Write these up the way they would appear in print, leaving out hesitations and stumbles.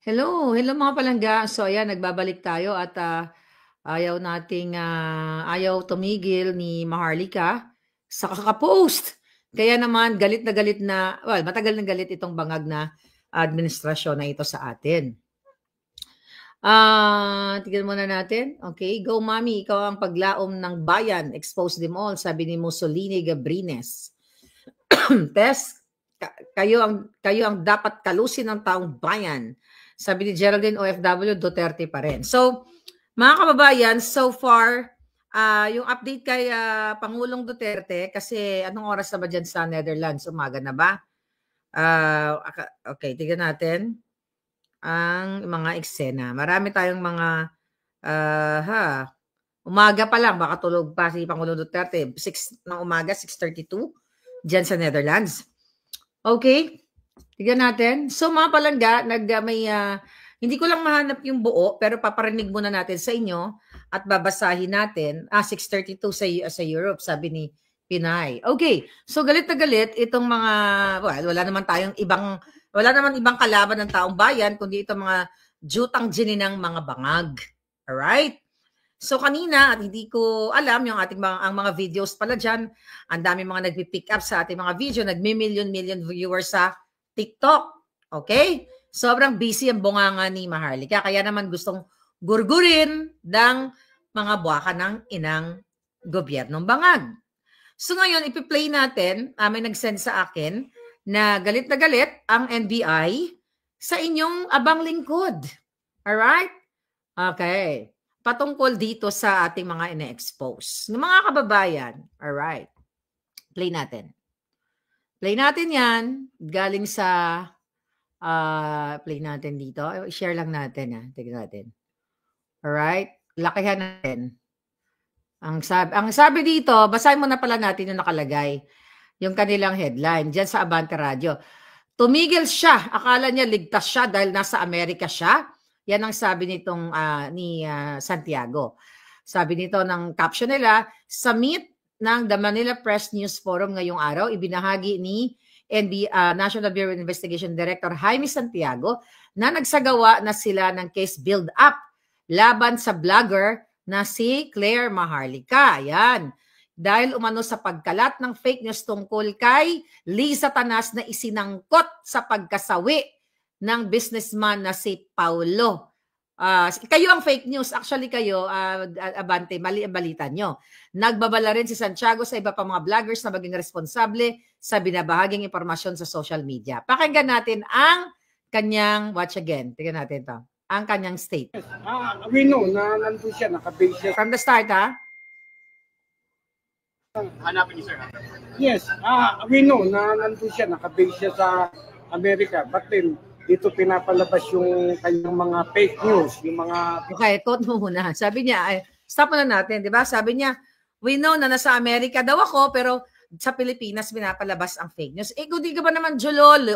Hello, hello mga palangga. So ayan, nagbabalik tayo at ayaw tumigil ni Maharlika sa kakapost. Kaya naman galit na galit na, well, matagal na galit itong bangag na administrasyon na ito sa atin. Tignan muna natin. Okay, go mami, ikaw ang paglaom ng bayan. Expose them all, sabi ni Mussolini Gabrines. Tess, kayo ang dapat kalusin ng taong bayan. Sabi ni Geraldine OFW, Duterte pa rin. So, mga kababayan, so far, yung update kay Pangulong Duterte, kasi anong oras na ba dyan sa Netherlands? Umaga na ba? Okay, tignan natin ang mga eksena. Marami tayong mga, umaga pa lang, baka tulog pa si Pangulong Duterte. 6 ng umaga, 6:32, dyan sa Netherlands. Okay, tignan natin. So mga palangga, hindi ko lang mahanap yung buo, pero paparinig muna natin sa inyo at babasahin natin. 6:32 sa Europe, sabi ni Pinay. Okay, so galit na galit itong mga, well, wala naman ibang kalaban ng taong bayan, kundi itong mga jutang gininang mga bangag. Alright? So kanina, at hindi ko alam, ang mga videos pala dyan, ang dami mga nagpipick up sa ating mga video, nagmi-million viewers sa TikTok. Okay? Sobrang busy ang bunganga ni Maharlika. Kaya naman gustong gurgurin ng mga buwaka ng inang gobyernong bangag. So ngayon, ipi-play natin, may nag-send sa akin na galit ang NBI sa inyong abang lingkod. Alright? Okay. Patungkol dito sa ating mga ine-expose. Ng mga kababayan, alright, play natin. Play natin yan, galing sa, play natin dito. Share lang natin, tignan natin. Alright, lakihan natin. Ang sabi dito, basahin mo na pala natin yung nakalagay. Yung kanilang headline, dyan sa Abante Radio. Tumigil siya, akala niya ligtas siya dahil nasa Amerika siya. Yan ang sabi nitong ni Santiago. Sabi nito ng caption nila, summit ng The Manila Press News Forum ngayong araw, ibinahagi ni National Bureau of Investigation Director Jaime Santiago na nagsagawa na sila ng case build-up laban sa vlogger na si Claire Maharlika. Yan. Dahil umano sa pagkalat ng fake news tungkol kay Liza Tanas na isinangkot sa pagkasawi ng businessman na si Paulo. Kayo ang fake news. Actually kayo, Abante, mali ang balita nyo. Nagbabala rin si Santiago sa iba pa mga vloggers na maging responsable sa binabahaging impormasyon sa social media. Pakinggan natin ang kanyang, watch again, tingnan natin to, ang kanyang state. We know na nandun siya, nakabase siya. From the start, Hanapin niyo, sir. Yes, we know na nandun siya, nakabase siya sa Amerika. But then, dito pinapalabas yung kanyang mga fake news, yung mga... Okay, quote mo muna. Sabi niya, stop na natin, di ba? Sabi niya, we know na nasa Amerika daw ako, pero sa Pilipinas pinapalabas ang fake news. Kung di ka ba naman Jolol?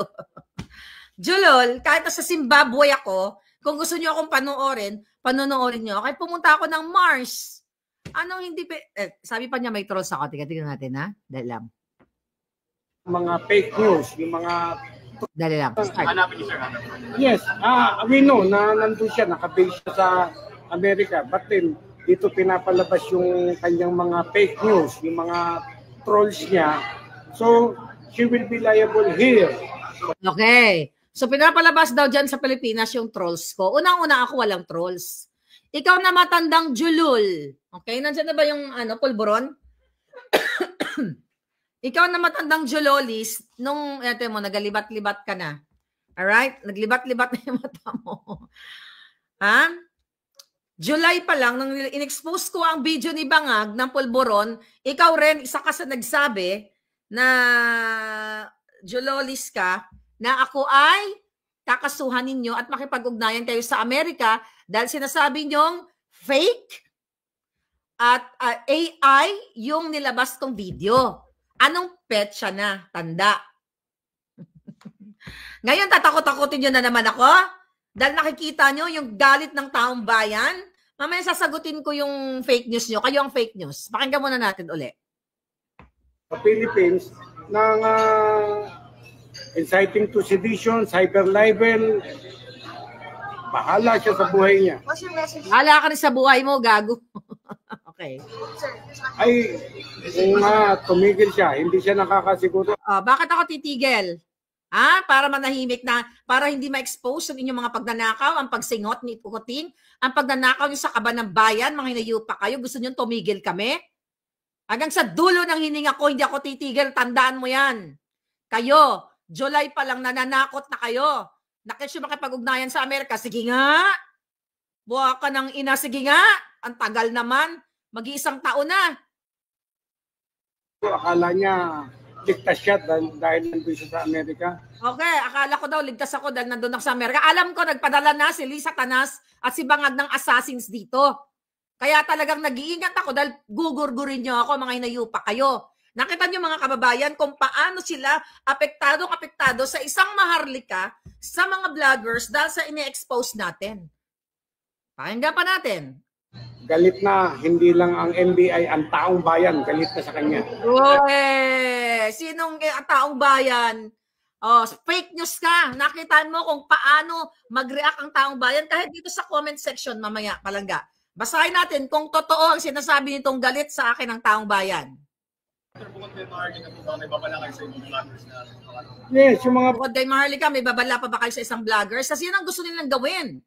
Jolol, kahit nasa Zimbabwe ako, kung gusto niyo akong panonoorin niyo. Kahit pumunta ako ng Mars. Anong hindi... sabi pa niya may trolls ako. Tingnan natin, ha? Dahil lang. Mga fake news, yung mga... Dali lang. Hanapin niyo, sir. Yes, we know na nandun siya, nakabase siya sa Amerika. But then, dito pinapalabas yung kanyang mga fake news, yung mga trolls niya. So, she will be liable here. Okay. So, pinapalabas daw dyan sa Pilipinas yung trolls ko. Unang-una ako walang trolls. Ikaw na matandang julul. Okay? Nandiyan na ba yung pulburon? Ikaw na matandang Jololis, nung nagalibat-libat ka na. Alright? Naglibat-libat na yung mata mo. Ha? July pa lang, nung in-expose ko ang video ni Bangag ng pulburon, ikaw rin, isa ka sa nagsabi na Jololis ka, na ako ay kakasuhan ninyo at makipag-ugnayan kayo sa Amerika dahil sinasabi nyong fake at AI yung nilabas tong video. Anong petsa na? Tanda. Ngayon, tatakot-takotin nyo na naman ako? Dahil nakikita nyo yung galit ng taong bayan? Mamaya sasagutin ko yung fake news nyo. Kayo ang fake news. Pakinggan muna natin uli. Sa Philippines, ng inciting to sedition, cyber libel, Bahala siya sa buhay niya. Bahala ka rin sa buhay mo, gago. Okay. Ay, kung tumigil siya, hindi siya nakakasiguro. Bakit ako titigil? Para manahimik na, para hindi ma-expose ang inyong mga pagnanakaw, ang pagsingot ni Pukutin, ang pagnanakaw niyo sa kaban ng bayan, mga hinayupa kayo, gusto niyo tumigil kami? Hanggang sa dulo ng hininga ko, hindi ako titigil, tandaan mo yan. Kayo, July pa lang nananakot na kayo. Nakisyo makipag-ugnayan sa Amerika, sige nga. Buha ka ng ina, sige nga. Ang tagal naman, mag-iisang taon na. Akala niya, ligtas siya dahil nandun siya sa Amerika. Okay, akala ko daw ligtas ako dahil nandun ako sa Amerika. Alam ko, nagpadala na si Lisa Tanas at si Bangag ng assassins dito. Kaya talagang nag-iingat ako dahil gugurgurin niyo ako, mga hinayupa kayo. Nakita niyo mga kababayan kung paano sila apektado sa isang maharlika sa mga vloggers dahil sa ini-expose natin. Pakinggan pa natin. Galit na, hindi lang ang NBI, ang taong bayan, galit na sa kanya. Uy, sinong taong bayan? Fake news ka. Nakita mo kung paano mag-react ang taong bayan kahit dito sa comment section mamaya, Palangga. Basahin natin kung totoo ang sinasabi nitong galit sa akin ng taong bayan. Yes, yung mga... Bukod kay Maharlika, may babala pa ba kayo sa isang vloggers? Kasi yun ang gusto nilang gawin.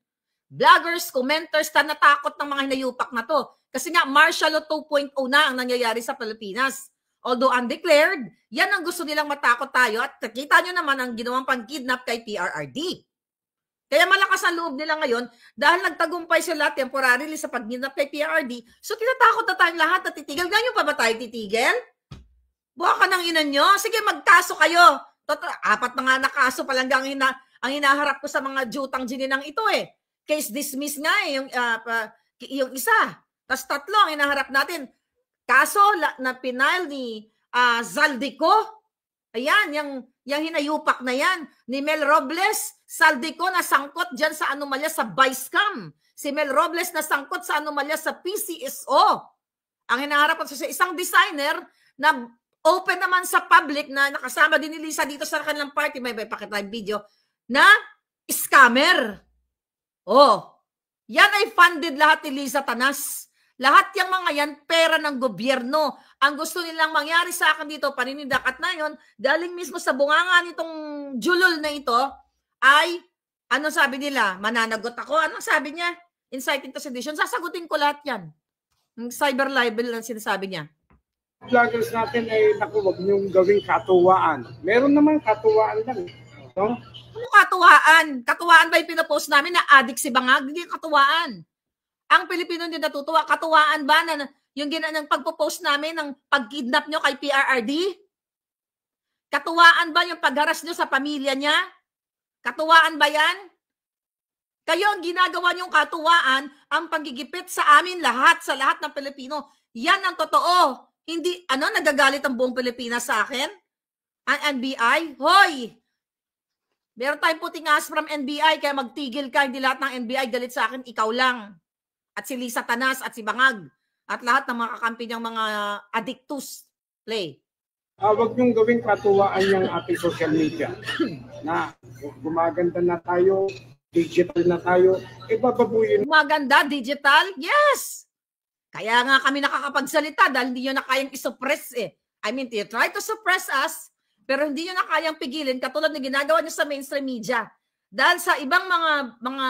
Vloggers, commenters, natakot ng mga hinayupak na to. Kasi nga, martial law 2.0 na ang nangyayari sa Pilipinas. Although undeclared, yan ang gusto nilang matakot tayo. At nakita nyo naman ang ginawang pang-kidnap kay PRRD. Kaya malakas ang loob nila ngayon dahil nagtagumpay sila temporarily sa pag-kidnap kay PRRD. So tinatakot na tayong lahat na titigil. Ganyan pa ba tayo titigil? Buha ka ng ina nyo. Sige, magkaso kayo. 4 na nga na kaso palang ang hinaharap ko sa mga jutang gininang ito eh. Case dismissed nga eh, yung isa. Tapos 3 ang hinaharap natin. Kaso na pinile ni Zaldico. Ayan, yung hinayupak na yan. Ni Mel Robles, Zaldico na sangkot dyan sa anomalya sa Vicecam. Si Mel Robles na sangkot sa anomalya sa PCSO. Ang hinaharap ko sa isang designer na open naman sa public na nakasama din ni Lisa dito sa kanilang party, may pakita yung video, na scammer. Yan ay funded lahat ni Lisa Tanas. Lahat yung mga yan, pera ng gobyerno. Ang gusto nilang mangyari sa akin dito, panindak at na yun, galing mismo sa bunganga nitong julol na ito, ay, anong sabi nila? Mananagot ako. Anong sabi niya? Inciting to sedition. Sasagutin ko lahat yan. Yung cyber libel lang sinasabi niya. Vloggers natin ay, naku, wag niyong gawing katuwaan. Meron naman katuwaan lang. No? Ano katuwaan? Katuwaan ba yung pinapost namin na addict si Bangag? Hindi katuwaan. Ang Pilipino hindi natutuwa. Katuwaan ba na yung ginanang pagpo-post namin ng pag-kidnap nyo kay PRRD? Katuwaan ba yung pagharas nyo sa pamilya niya? Katuwaan ba yan? Kayo ang ginagawa nyong katuwaan, ang paggigipit sa amin lahat, sa lahat ng Pilipino. Yan ang totoo. Hindi, nagagalit ang buong Pilipinas sa akin? Ang NBI? Hoy! Meron tayong puting as from NBI, kaya magtigil ka. Hindi lahat ng NBI galit sa akin, ikaw lang. At si Lisa Tanas at si Bangag. At lahat ng mga kakampi niyang mga addictus. Play. Huwag niyong gawing katuwaan yung ating social media. Na gumaganda na tayo, digital na tayo, bababuyin. Gumaganda, digital? Yes! Kaya nga kami nakakapagsalita dahil hindi nyo na kayang isuppress eh. I mean, you try to suppress us, pero hindi nyo na kayang pigilin katulad na ginagawa nyo sa mainstream media. Dahil sa ibang mga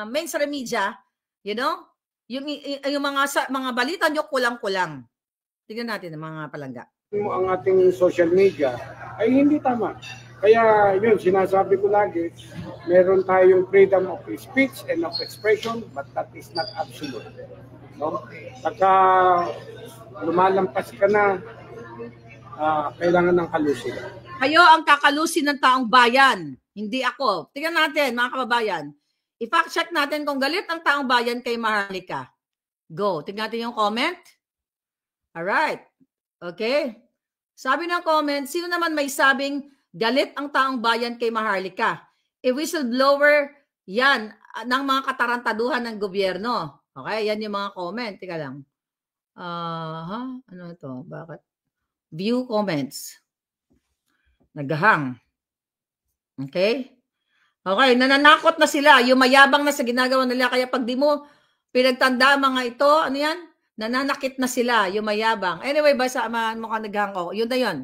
mainstream media, you know, yung mga balita nyo kulang-kulang. Tingnan natin ang mga palangga. Ang ating social media ay hindi tama. Kaya yun, sinasabi ko lagi, meron tayong freedom of speech and of expression, but that is not absolute. No? Pagka lumalampas ka na, kailangan ng kalusin. Kayo ang kakalusin ng taong bayan, hindi ako. Tingnan natin, mga kababayan. I-fact check natin kung galit ang taong bayan kay Maharlika. Go. Tingnan natin yung comment. Alright. Okay. Sabi ng comment, sino naman may sabing galit ang taong bayan kay Maharlika? Whistleblower yan ng mga katarantaduhan ng gobyerno. Okay, yan yung mga comment. Tika lang. Ano ito? Bakit? View comments. Naghahang. Okay? Okay, nananakot na sila. Yung mayabang na sa ginagawa nila. Kaya pag di mo pinagtanda mga ito, ano yan? Nananakit na sila, yung mayabang. Anyway, basta mukhang naghang ko. Yun na yun.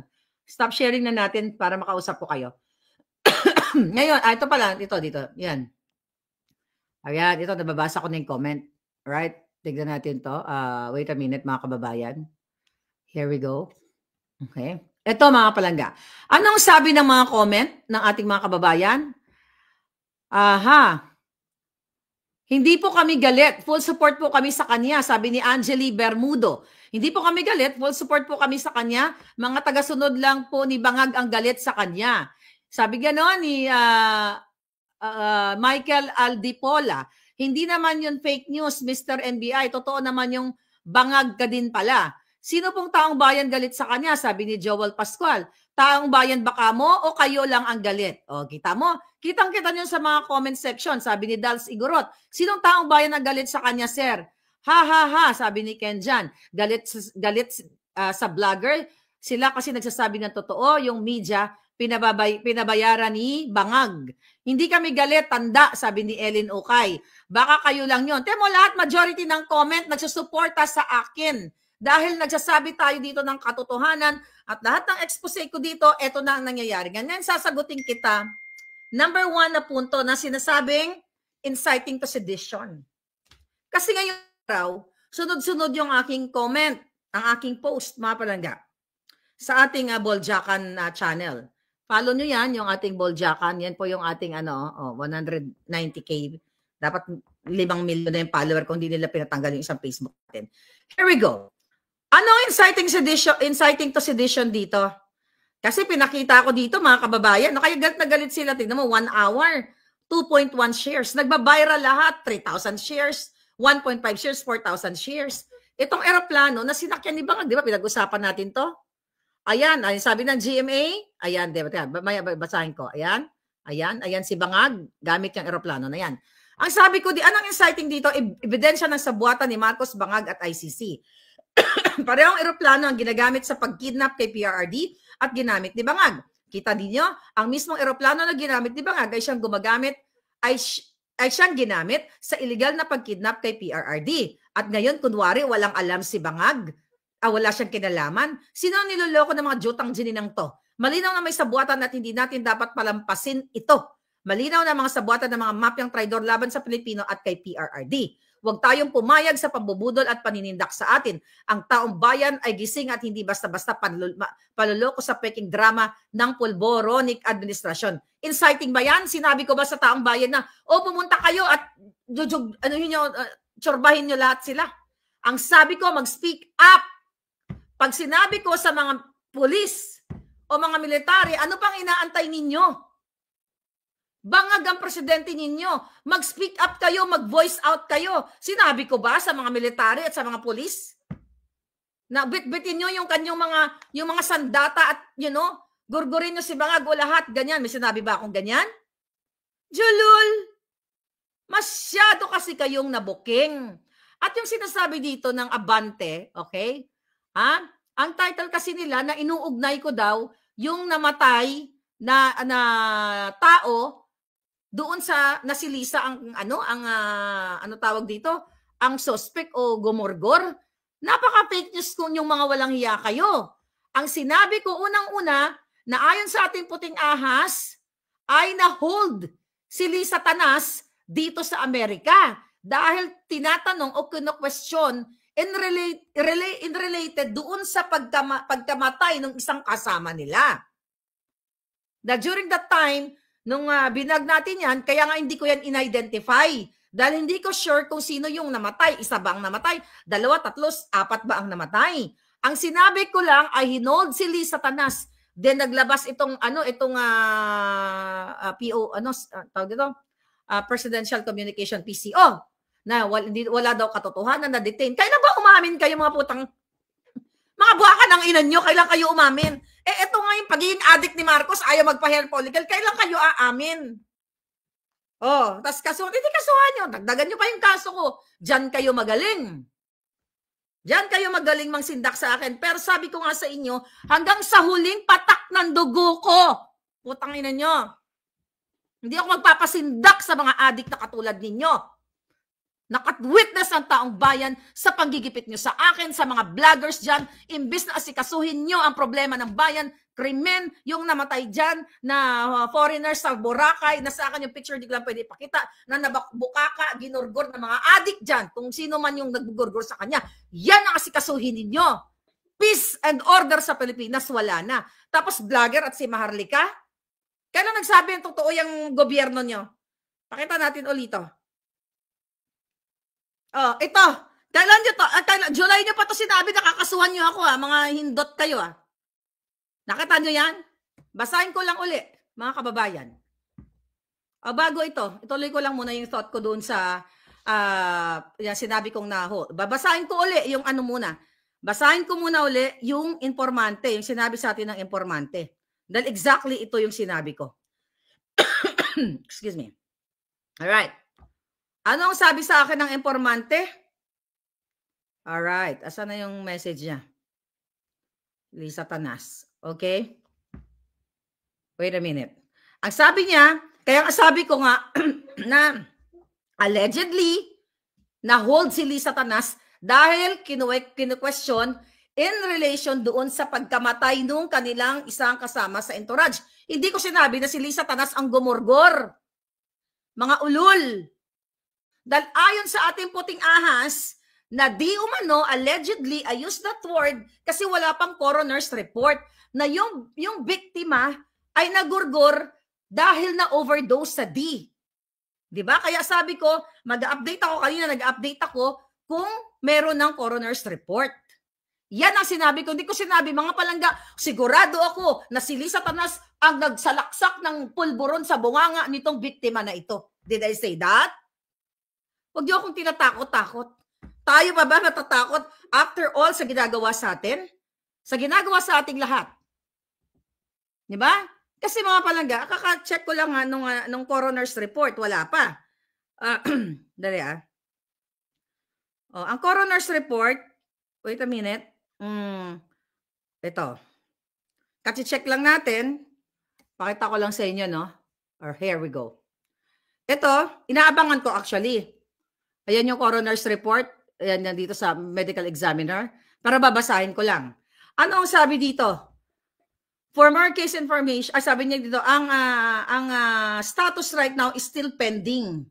Stop sharing na natin para makausap ko kayo. Ngayon, ito pala, ito, dito. Yan. Ayan, ito, nababasa ko na yung comment. Alright, tignan natin to. Wait a minute, mga kababayan. Here we go. Okay. Ito, mga palangga. Anong sabi ng mga comment ng ating mga kababayan? Aha. Hindi po kami galit. Full support po kami sa kanya, sabi ni Angeli Bermudo. Hindi po kami galit. Full support po kami sa kanya. Mga tagasunod lang po ni Bangag ang galit sa kanya. Sabi gano'n ni Michael Aldipola. Hindi naman yun fake news, Mr. NBI. Totoo naman yung bangag ka din pala. Sino pong taong bayan galit sa kanya? Sabi ni Joel Pascual. Taong bayan baka mo o kayo lang ang galit? O, kita mo? Kitang-kita nyo sa mga comment section. Sabi ni Dals Igorot. Sinong taong bayan ang galit sa kanya, sir? Ha, ha, ha, sabi ni Ken Jan. Galit sa vlogger. Sila kasi nagsasabi ng totoo. Yung media, pinabayaran ni Bangag. Hindi kami galit, tanda, sabi ni Ellen Okay. Baka kayo lang yun. Temo lahat, majority ng comment nagsusuporta sa akin. Dahil nagsasabi tayo dito ng katotohanan at lahat ng expose ko dito, eto na ang nangyayari. Ganyan, sasagutin kita. Number 1 na punto na sinasabing inciting to sedition. Kasi ngayon raw, sunod-sunod yung aking comment, ang aking post, mga palangga, sa ating Boljakan channel. Follow nyo yan, yung ating Boljakan. Yan po yung ating 190K. Dapat 5 million na yung follower kung hindi nila pinatanggal yung isang Facebook natin. Here we go. Ano inciting to sedition dito? Kasi pinakita ko dito, mga kababayan, kaya galit na galit sila. Tignan mo, 1 hour, 2.1 shares. Nagbabiral lahat, 3,000 shares, 1.5 shares, 4,000 shares. Itong eroplano na sinakyan ni Bangag, di ba? Pinag-usapan natin to. Ayan, sabi ng GMA, ayan, di ba? Basahin ko, ayan, si Bangag, gamit yung eroplano na yan. Ang sabi ko, anong inciting dito? Ebidensya ng sabuatan ni Marcos, Bangag at ICC. Parehong eroplano ang ginagamit sa pagkidnap kay PRRD at ginamit ni Bangag. Kita ninyo, ang mismong eroplano na ginamit ni Bangag ay siyang ginamit sa illegal na pagkidnap kay PRRD. At ngayon, kunwari, walang alam si Bangag. Wala siyang kinalaman. Sino ang niloloko ng mga jutang gininang to? Malinaw na may sabuatan at hindi natin dapat palampasin ito. Malinaw na mga sabuatan ng mga mafyang traidor laban sa Pilipino at kay PRRD. Huwag tayong pumayag sa pambubudol at paninindak sa atin. Ang taong bayan ay gising at hindi basta-basta paluloko sa peking drama ng pulboronic administrasyon. Inciting ba yan? Sinabi ko ba sa taong bayan na, pumunta kayo at tsorbahin nyo lahat sila? Ang sabi ko, mag-speak up. Pag sinabi ko sa mga pulis o mga military, ano pang inaantay ninyo? Bangag ang presidente ninyo. Mag-speak up kayo, mag-voice out kayo. Sinabi ko ba sa mga military at sa mga pulis? Na bitbitin nyo yung kanyang mga sandata at, gurgurin nyo si Bangag o lahat. Ganyan. May sinabi ba akong ganyan? Julul! Masyado kasi kayong nabuking. At yung sinasabi dito ng Abante, okay? Ang title kasi nila na inuugnay ko daw yung namatay na tao doon sa nasilisa ang tawag dito, ang suspect o gumorgor. Napaka-fake news kung yung mga walang hiya kayo. Ang sinabi ko unang-una na ayon sa ating puting ahas ay na-hold si Lisa Tanas dito sa Amerika dahil tinatanong o kino-question in related doon sa pagkamatay ng isang kasama nila. Na during that time, nung binag natin yan, kaya nga hindi ko yan in-identify. Dahil hindi ko sure kung sino yung namatay. Isa ba ang namatay? 2, 3, 4 ba ang namatay? Ang sinabi ko lang ay hinold si Lisa Tanas. Then naglabas itong tawag dito? Presidential Communication PCO na wala daw katotohanan na detain. Kailan ba umamin kayo mga putang mga buwakan ng inan nyo? Kailan kayo umamin? Ito nga yung pagiging addict ni Marcos, ayaw magpa-hair follicle. Kailan kayo aamin? Tas kasuhan. Hindi kasuhan nyo. Dagdagan nyo pa yung kaso ko. Diyan kayo magaling. Diyan kayo magaling mangsindak sa akin. Pero sabi ko nga sa inyo, hanggang sa huling patak ng dugo ko. Putang ina nyo. Hindi ako magpapasindak sa mga adik na katulad ninyo. Nakatwitness ang taong bayan sa panggigipit nyo sa akin, sa mga vloggers dyan, imbis na asikasuhin nyo ang problema ng bayan, krimen, yung namatay dyan na foreigners sa Boracay, na sa akin yung picture, di ko lang pwede ipakita, na nabukaka, ginurgor ng mga adik dyan, kung sino man yung nagbugurgor sa kanya, yan ang asikasuhin ninyo. Peace and order sa Pilipinas, wala na. Tapos vlogger at si Maharlika, kailan nagsabi ang totoo yung gobyerno nyo? Pakita natin ulito. Oh, ito. Kailan nyo to? July nyo pa to sinabi, nakakasuhan nyo ako mga hindot kayo Nakita nyo yan? Basahin ko lang uli, mga kababayan. Bago ito, ituloy ko lang muna yung thought ko doon sa yung sinabi kong babasahin ko uli yung ano muna. Basahin ko muna uli yung informante, yung sinabi sa atin ng informante. Dahil exactly ito yung sinabi ko. Excuse me. Alright. Ano ang sabi sa akin ng informante? Alright. Asan na yung message niya? Lisa Tanas. Okay? Wait a minute. Ang sabi niya, kaya ang sabi ko nga na allegedly na-hold si Lisa Tanas dahil kinu-question in relation doon sa pagkamatay nung kanilang isang kasama sa entourage. Hindi ko sinabi na si Lisa Tanas ang gumurgor. Mga ulol. Dahil ayon sa ating puting ahas, na di umano, allegedly, I use that word kasi wala pang coroner's report, na yung biktima ay nagurgor dahil na overdose sa D. Diba? Kaya sabi ko, mag-update ako kanina, nag-update ako kung meron ng coroner's report. Yan ang sinabi ko. Hindi ko sinabi, mga palangga, sigurado ako na si Lisa Tanas ang nagsalaksak ng pulburon sa bunganga nitong biktima na ito. Did I say that? Huwag niyo akong tinatakot-takot. Tayo pa ba natatakot after all sa ginagawa sa atin? Sa ginagawa sa ating lahat. Di ba? Kasi mga palangga, kaka-check ko lang nung coroner's report. Wala pa. Dali ang coroner's report, wait a minute. Ito. Kasi-check lang natin. Pakita ko lang sa inyo, no? Or here we go. Ito, inaabangan ko actually. Ayan yung coroner's report. Ayan dito sa medical examiner. Para babasahin ko lang. Ano ang sabi dito? For more case information, sabi niya dito, ang status right now is still pending.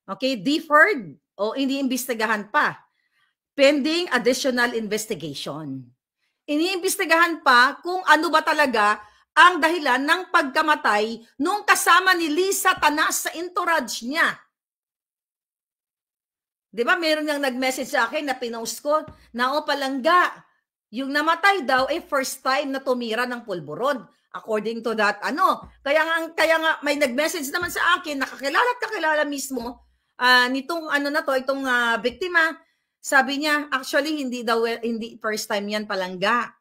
Okay? Deferred o iniimbestigahan pa. Pending additional investigation. Iniimbestigahan pa kung ano ba talaga ang dahilan ng pagkamatay nung kasama ni Lisa Tanas sa entourage niya. Di ba, meron niyang nag-message sa akin na pinost ko na palangga, yung namatay daw ay first time na tumira ng pulburon. According to that, Kaya nga may nag-message naman sa akin, nakakilala at kakilala mismo nitong itong biktima. Sabi niya, actually, hindi first time yan palangga.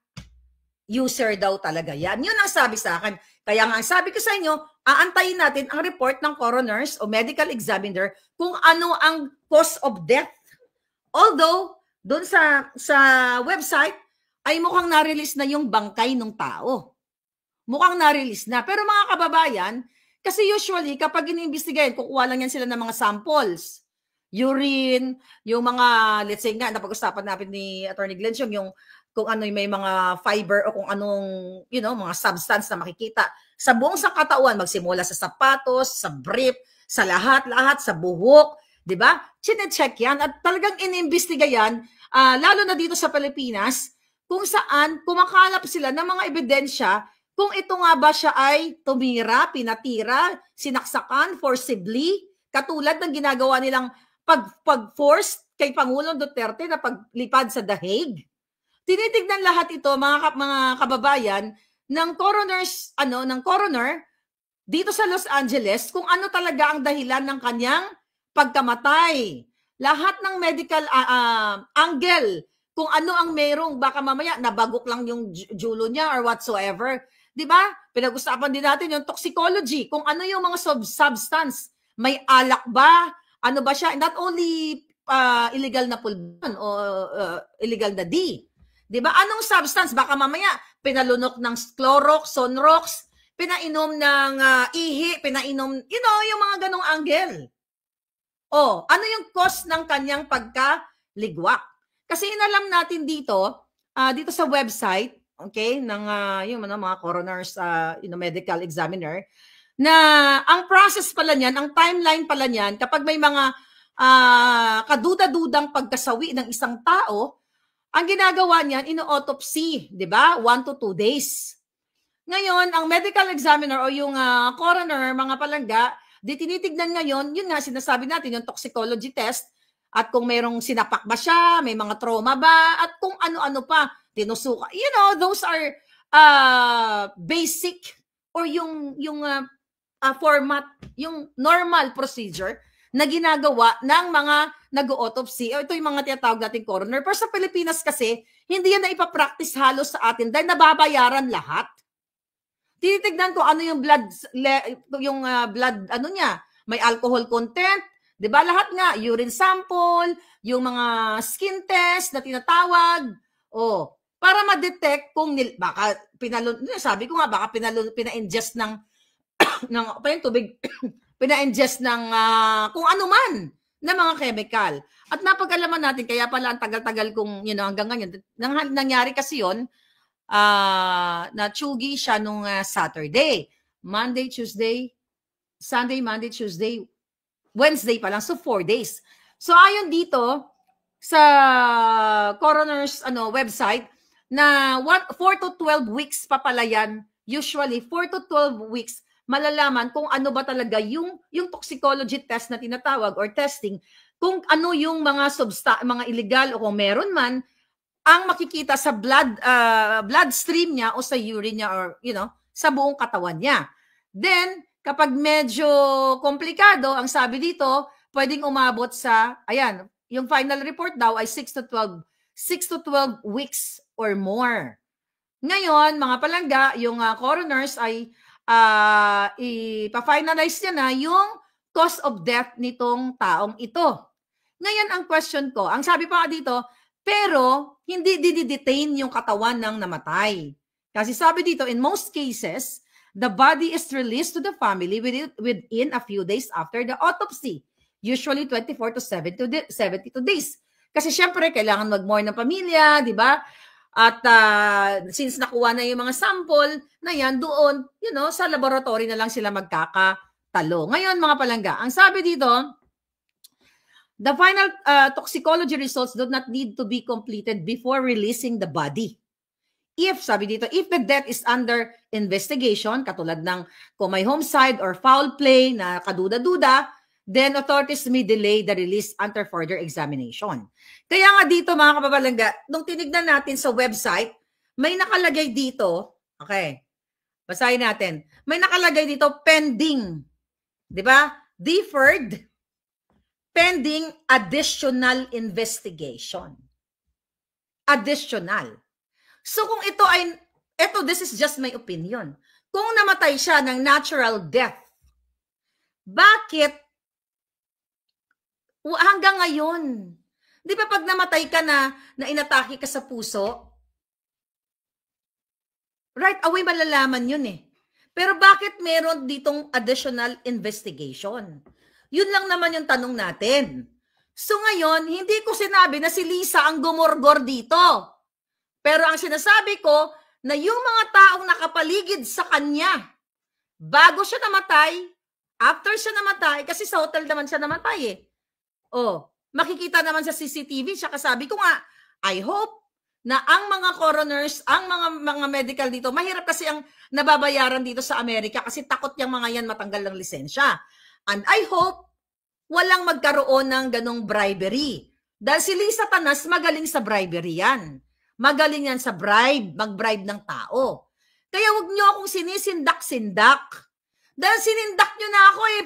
User daw talaga yan. Yun ang sabi sa akin. Kaya nga, sabi ko sa inyo, aantayin natin ang report ng coroners o medical examiner kung ano ang cause of death. Although, doon sa website, ay mukhang na-release na yung bangkay ng tao. Mukhang na-release na. Pero mga kababayan, kasi usually, kapag iniimbestigahan, kukuha lang yan sila ng mga samples. Urine, yung mga, let's say nga, napag-usapan natin ni Attorney Glenn, yung kung ano may mga fiber o kung anong, mga substance na makikita sa buong sangkatauhan, magsimula sa sapatos, sa brief, sa lahat, sa buhok, di ba? Chine-check yan at talagang inimbestiga yan, lalo na dito sa Pilipinas, kung saan kumakalap sila ng mga ebidensya kung ito nga ba siya ay tumira, pinatira, sinaksakan, forcibly, katulad ng ginagawa nilang pag-force kay Pangulong Duterte na paglipad sa The Hague. Tinitignan lahat ito, mga kababayan, ng coroner dito sa Los Angeles kung ano talaga ang dahilan ng kanyang pagkamatay. Lahat ng medical angle, kung ano ang merong, baka mamaya nabagok lang yung julo niya or whatsoever. Diba? Pinag-usapan din natin yung toxicology, kung ano yung mga substance. May alak ba? Ano ba siya? Not only illegal na pulburon o illegal na D. Diba? Anong substance? Baka mamaya pinalunok ng Clorox, Sonrox, pinainom ng ihi, pinainom, yung mga ganong angle. Ano yung cause ng kanyang pagkaligwak? Kasi inalam natin dito sa website, okay, ng yung mga coroners, medical examiner, na ang process pala niyan, ang timeline pala niyan, kapag may mga kaduda-dudang pagkasawi ng isang tao, ang ginagawa niyan, ino-autopsy, di ba? 1 to 2 days. Ngayon, ang medical examiner o yung coroner, mga palangga, tinitignan ngayon, yun nga, sinasabi natin, yung toxicology test, at kung mayroong sinapak ba siya, may mga trauma ba, at kung ano-ano pa, tinusuka. Those are basic or yung format, yung normal procedure na ginagawa ng mga nag-autopsy. Ito yung mga tinatawag nating coroner. Pero sa Pilipinas kasi, hindi yan na ipapractice halos sa atin dahil nababayaran lahat. Tinitignan ko ano yung blood, niya, may alcohol content, 'di ba? Lahat nga, urine sample, yung mga skin test na tinatawag. Para ma-detect kung baka sabi ko nga baka pina-ingest ng tubig, pina-ingest ng kung ano man na mga chemical. At napag-alaman natin kaya pala ang tagal-tagal kung hanggang ngayon nangyari kasi 'yon. Na-tsugi siya nung Saturday, Monday, Tuesday, Sunday, Monday, Tuesday, Wednesday pa lang. So, 4 days. So, ayon dito sa coroner's website na 4 to 12 weeks pa pala yan. Usually, 4 to 12 weeks malalaman kung ano ba talaga yung toxicology test na tinatawag or testing, kung ano yung mga mga illegal o kung meron man ang makikita sa bloodstream niya o sa urine niya or sa buong katawan niya. Then kapag medyo komplikado, ang sabi dito, pwedeng umabot sa yung final report daw ay 6 to 12 weeks or more. Ngayon, mga palangga, yung coroners ay ipa-finalize niya na yung cause of death nitong taong ito. Ngayon, ang question ko, ang sabi pa dito, pero hindi didetain yung katawan ng namatay. Kasi sabi dito, in most cases, the body is released to the family within a few days after the autopsy. Usually 24 to 72 days. Kasi syempre, kailangan mag-mourn ng pamilya, di ba? At since nakuha na yung mga sample na yan, doon, sa laboratory na lang sila magkakatalo. Ngayon, mga palangga, ang sabi dito, the final toxicology results do not need to be completed before releasing the body. Sabi dito, if the death is under investigation, katulad ng kung may homicide or foul play na kaduda-duda, then authorities may delay the release until further examination. Kaya nga dito, mga kababalangga, nung tinignan natin sa website, may nakalagay dito, okay, basahin natin, may nakalagay dito pending, di ba? Deferred, pending additional investigation. Additional. So kung this is just my opinion. Kung namatay siya ng natural death, bakit hanggang ngayon? Di ba pag namatay ka na inatake ka sa puso, right away malalaman yun eh. Pero bakit meron ditong additional investigation? Yun lang naman yung tanong natin. So ngayon, hindi ko sinabi na si Lisa ang gumorgor dito. Pero ang sinasabi ko na yung mga taong nakapaligid sa kanya, bago siya namatay, after siya namatay, kasi sa hotel naman siya namatay eh. Makikita naman sa CCTV, siya kasabi ko nga, I hope na ang mga coroners, ang mga medical dito, mahirap kasi ang nababayaran dito sa Amerika kasi takot yung mga yan matanggal ng lisensya. And I hope walang magkaroon ng ganong bribery. Dahil si Lisa Tanas, magaling sa bribery yan. Magaling yan sa mag-bribe ng tao. Kaya wag nyo akong sinisindak-sindak. Dahil sinindak nyo na ako eh,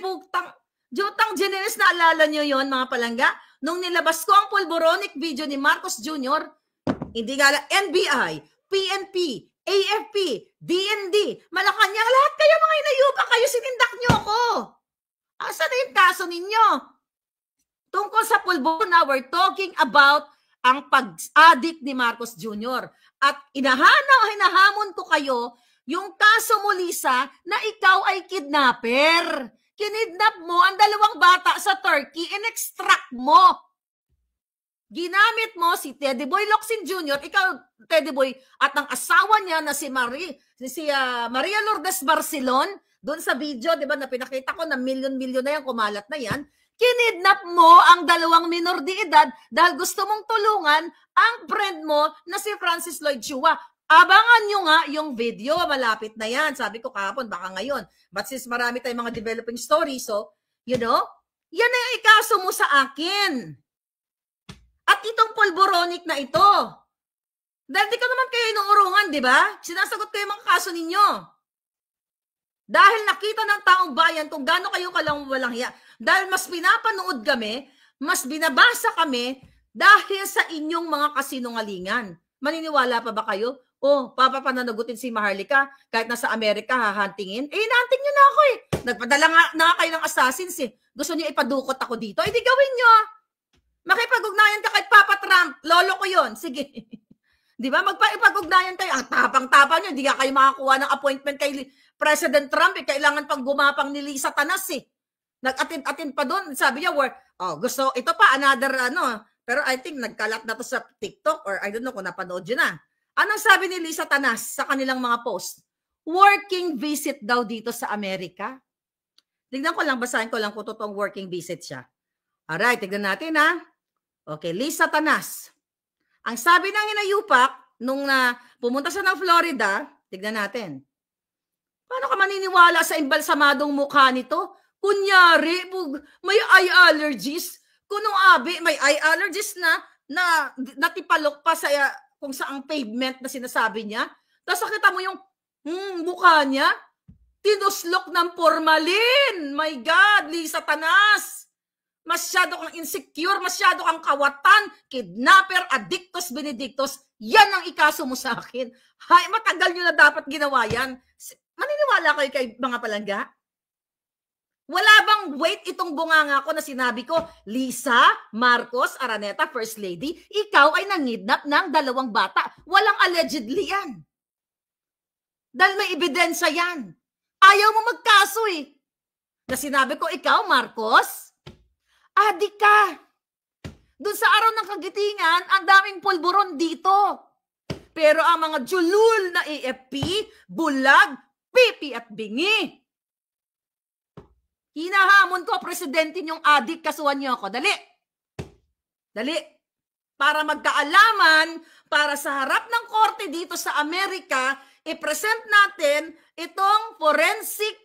Jutang Generous, naalala nyo yon mga palangga? Nung nilabas ko ang pulboronic video ni Marcos Jr., hindi nga NBI, PNP, AFP, DND, Malacanang, lahat kayo mga inayupa kayo, sinindak nyo ako. Asa na yung kaso ninyo? Tungkol sa pulbo na we're talking about ang pag-addict ni Marcos Jr. At hinahamon ko kayo yung kaso mo, Lisa, na ikaw ay kidnapper. Kinidnap mo ang 2 bata sa Turkey, in-extract mo. Ginamit mo si Teddy Boy Locsin Jr., ikaw, Teddy Boy, at ang asawa niya na si Maria Lourdes Barcelon, doon sa video, di ba, na pinakita ko na milyon-milyon na yan, kumalat na yan, kinidnap mo ang 2 minor de edad dahil gusto mong tulungan ang friend mo na si Francis Lloyd Chua. Abangan nyo nga yung video, malapit na yan. Sabi ko kahapon, baka ngayon. But since marami tayong mga developing stories, so, you know, yan na yung ikaso mo sa akin. At itong pulboronic na ito. Dahil di ko naman kayo inuurungan, di ba? Sinasagot ko yung mga kaso ninyo. Dahil nakita ng taong bayan kung gaano kayo walang hiya. Dahil mas pinapanood kami, mas binabasa kami dahil sa inyong mga kasinungalingan. Maniniwala pa ba kayo? Oh, papapananagutin si Maharlika kahit nasa Amerika hahantingin. Eh, inaanting nyo na ako eh. Nagpadala nga kayo ng assassins eh. Gusto nyo ipadukot ako dito? Eh, di gawin nyo. Makipag-ugnayan ka kay Papa Trump. Lolo ko yon. Sige. Di ba? Magpag-ugnayan kayo. Ang tapang-tapang nyo. Hindi ka kayo makakuha ng appointment kay President Trump. Eh. Kailangan pang gumapang ni Lisa Tanas eh. Nag-attend pa doon. Sabi niya, gusto, ito pa, another Pero I think nagkalat na to sa TikTok or I don't know kung napanood yun na. Anong sabi ni Lisa Tanas sa kanilang mga post? Working visit daw dito sa Amerika. Tignan ko lang, basahin ko lang kung totoong working visit siya. Alright, tignan natin ha. Okay, Lisa Tanas. Ang sabi ng hinayupak, nung pumunta siya ng Florida, tignan natin. Paano ka maniniwala sa imbalsamadong mukha nito? Kunyari, may eye allergies. Kunong abi, may eye allergies na natipalok pa sa kung saang pavement na sinasabi niya. Tapos nakita mo yung mukha niya, tinuslok ng formalin. My God, Lisa Tanas. Masyado kang insecure, masyado kang kawatan, kidnapper, addictus, benedictus. Yan ang ikaso mo sa akin. Hay, matagal nyo na dapat ginawa yan. Maniniwala kayo kay mga palangga? Wala bang weight itong bunganga ko na sinabi ko, Lisa Marcos Araneta, First Lady, ikaw ay nangidnap ng 2 bata. Walang allegedly yan. Dahil may ebidensya yan. Ayaw mo magkaso eh. Na sinabi ko, ikaw Marcos, adik ka. Doon sa araw ng kagitingan, ang daming pulburon dito. Pero ang mga julul na AFP, bulag, pipi at bingi. Hinahamon ko, presidente yung adik, kasuhan niyo ako. Dali. Dali. Para magkaalaman, para sa harap ng korte dito sa Amerika, i-present natin itong forensic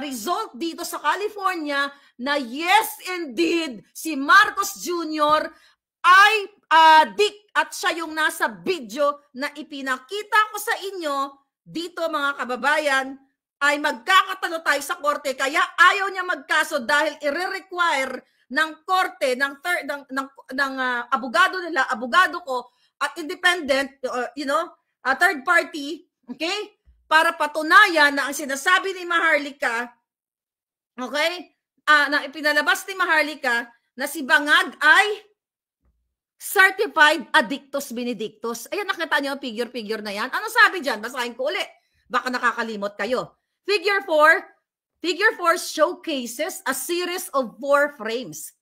result dito sa California na yes, indeed, si Marcos Jr. ay adik at siya yung nasa video na ipinakita ko sa inyo dito mga kababayan, ay magkakatalo tayo sa korte kaya ayaw niya magkaso dahil i-require ng korte ng abogado nila, abogado ko at independent third party, okay? Para patunayan na ang sinasabi ni Maharlika, okay? Na ipinalabas ni Maharlika na si Bangag ay certified addictus benedictus. Ayan, nakita niyo ang figure na yan. Ano sabi diyan? Basahin ko uli. Baka nakakalimot kayo. Figure 4 showcases a series of 4 frames,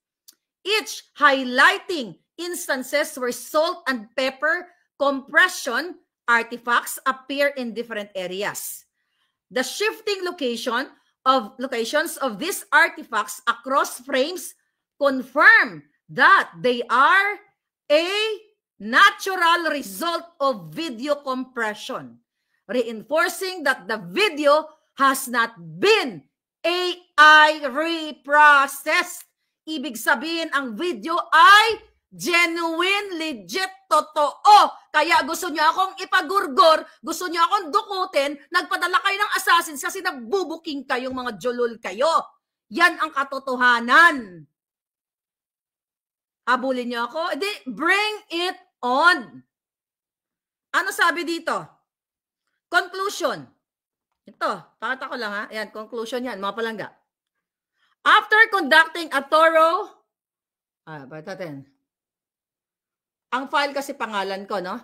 each highlighting instances where salt and pepper compression artifacts appear in different areas. The shifting locations of these artifacts across frames confirm that they are a natural result of video compression, reinforcing that the video has not been AI reprocessed. Ibig sabihin, ang video ay genuine, legit, totoo. Kaya gusto niyo akong ipagurgor, gusto niyo akong dukutin, nagpadala kayo ng assassins kasi nagbubuking kayong mga jolol kayo. Yan ang katotohanan. Habulin niyo ako? Edi, bring it on. Ano sabi dito? Conclusion. Ito, pakita ko lang ha. Ayan, conclusion yan, mga palangga. After conducting a thorough, ang file kasi pangalan ko, no?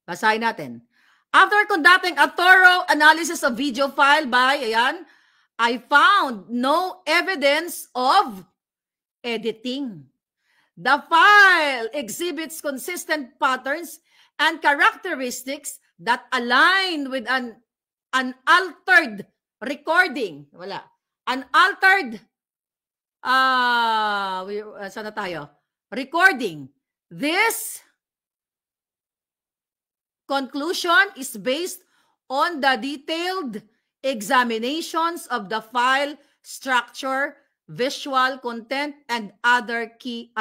Basahin natin. After conducting a thorough analysis of video file by, ayan, I found no evidence of editing. The file exhibits consistent patterns and characteristics that align with an altered recording. Wala. An altered, saan na tayo? Recording. This conclusion is based on the detailed examinations of the file structure, visual content, and other key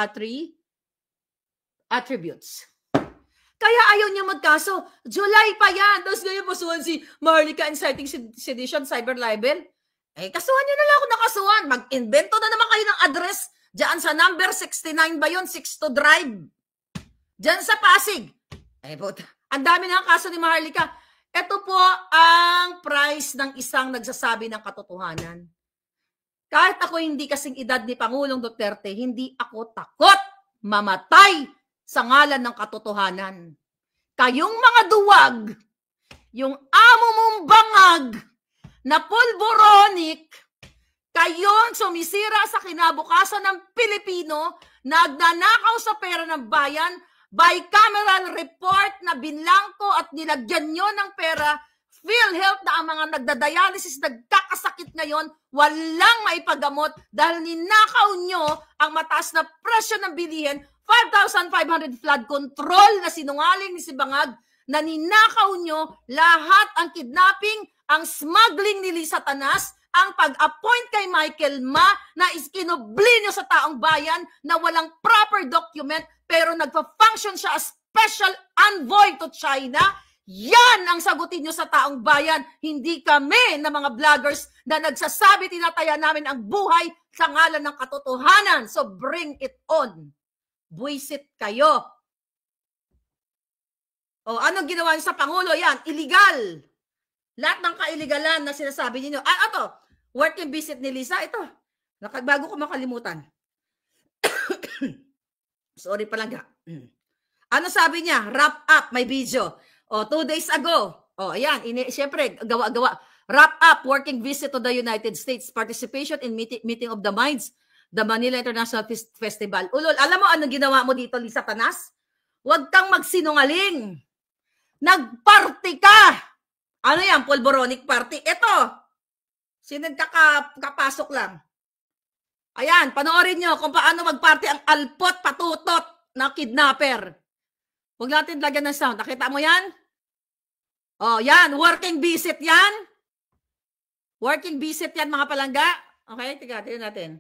attributes. Kaya ayaw niya magkaso. July pa yan. Tapos ngayon pasuhan si Maharlika inciting sedition, cyber libel. Eh, kasuhan niyo na lang ako nakasuhan. Mag-invento na naman kayo ng address. Diyan sa number 69 ba yun? 62 Drive. Diyan sa Pasig. Eh, puta. Ang dami ng kaso ni Maharlika. Ito po ang price ng isang nagsasabi ng katotohanan. Kahit ako hindi kasing edad ni Pangulong Duterte, hindi ako takot mamatay sa ngalan ng katotohanan. Kayong mga duwag, yung amo mong bangag na pulboronic, kayong sumisira sa kinabukasan ng Pilipino, nagnanakaw sa pera ng bayan, bicameral report na binlangko at nilagyan nyo ng pera, PhilHealth na ang mga nagdadialysis, nagkakasakit ngayon, walang maipagamot dahil ninakaw nyo ang mataas na presyo ng bilihin, 5,500 flood control na sinungaling ni si Bangag, na ninakaw nyo lahat ang kidnapping, ang smuggling ni Lisa Tanas, ang pag-appoint kay Michael Ma na iskinubli nyo sa taong bayan na walang proper document pero nagpa-function siya as special envoy to China. Yan ang sagutin nyo sa taong bayan. Hindi kami na mga vloggers na nagsasabi tinataya namin ang buhay sa ngalan ng katotohanan. So bring it on. Buisit kayo. O anong ginawa niyo sa Pangulo? Yan, illegal. Lahat ng kailigalan na sinasabi niyo. Ito, working visit ni Lisa. Ito, bago ko makalimutan. Sorry palangga. Ano sabi niya? Wrap up, may video. 2 days ago. Ayan, siyempre, gawa-gawa. Wrap up, working visit to the United States. Participation in meeting of the minds. The Manila International Festival. Ulol, alam mo anong ginawa mo dito, Lisa Tanas? Huwag kang magsinungaling. Nagparty ka. Ano yan? Pulboronic party. Ito. Kapasok lang. Ayan, panoorin nyo kung paano magparty ang alpot patutot na kidnapper. Huwag natin lagyan ng sound. Nakita mo yan? Yan. Working visit yan. Working visit yan, mga palangga. Okay, tingnan natin.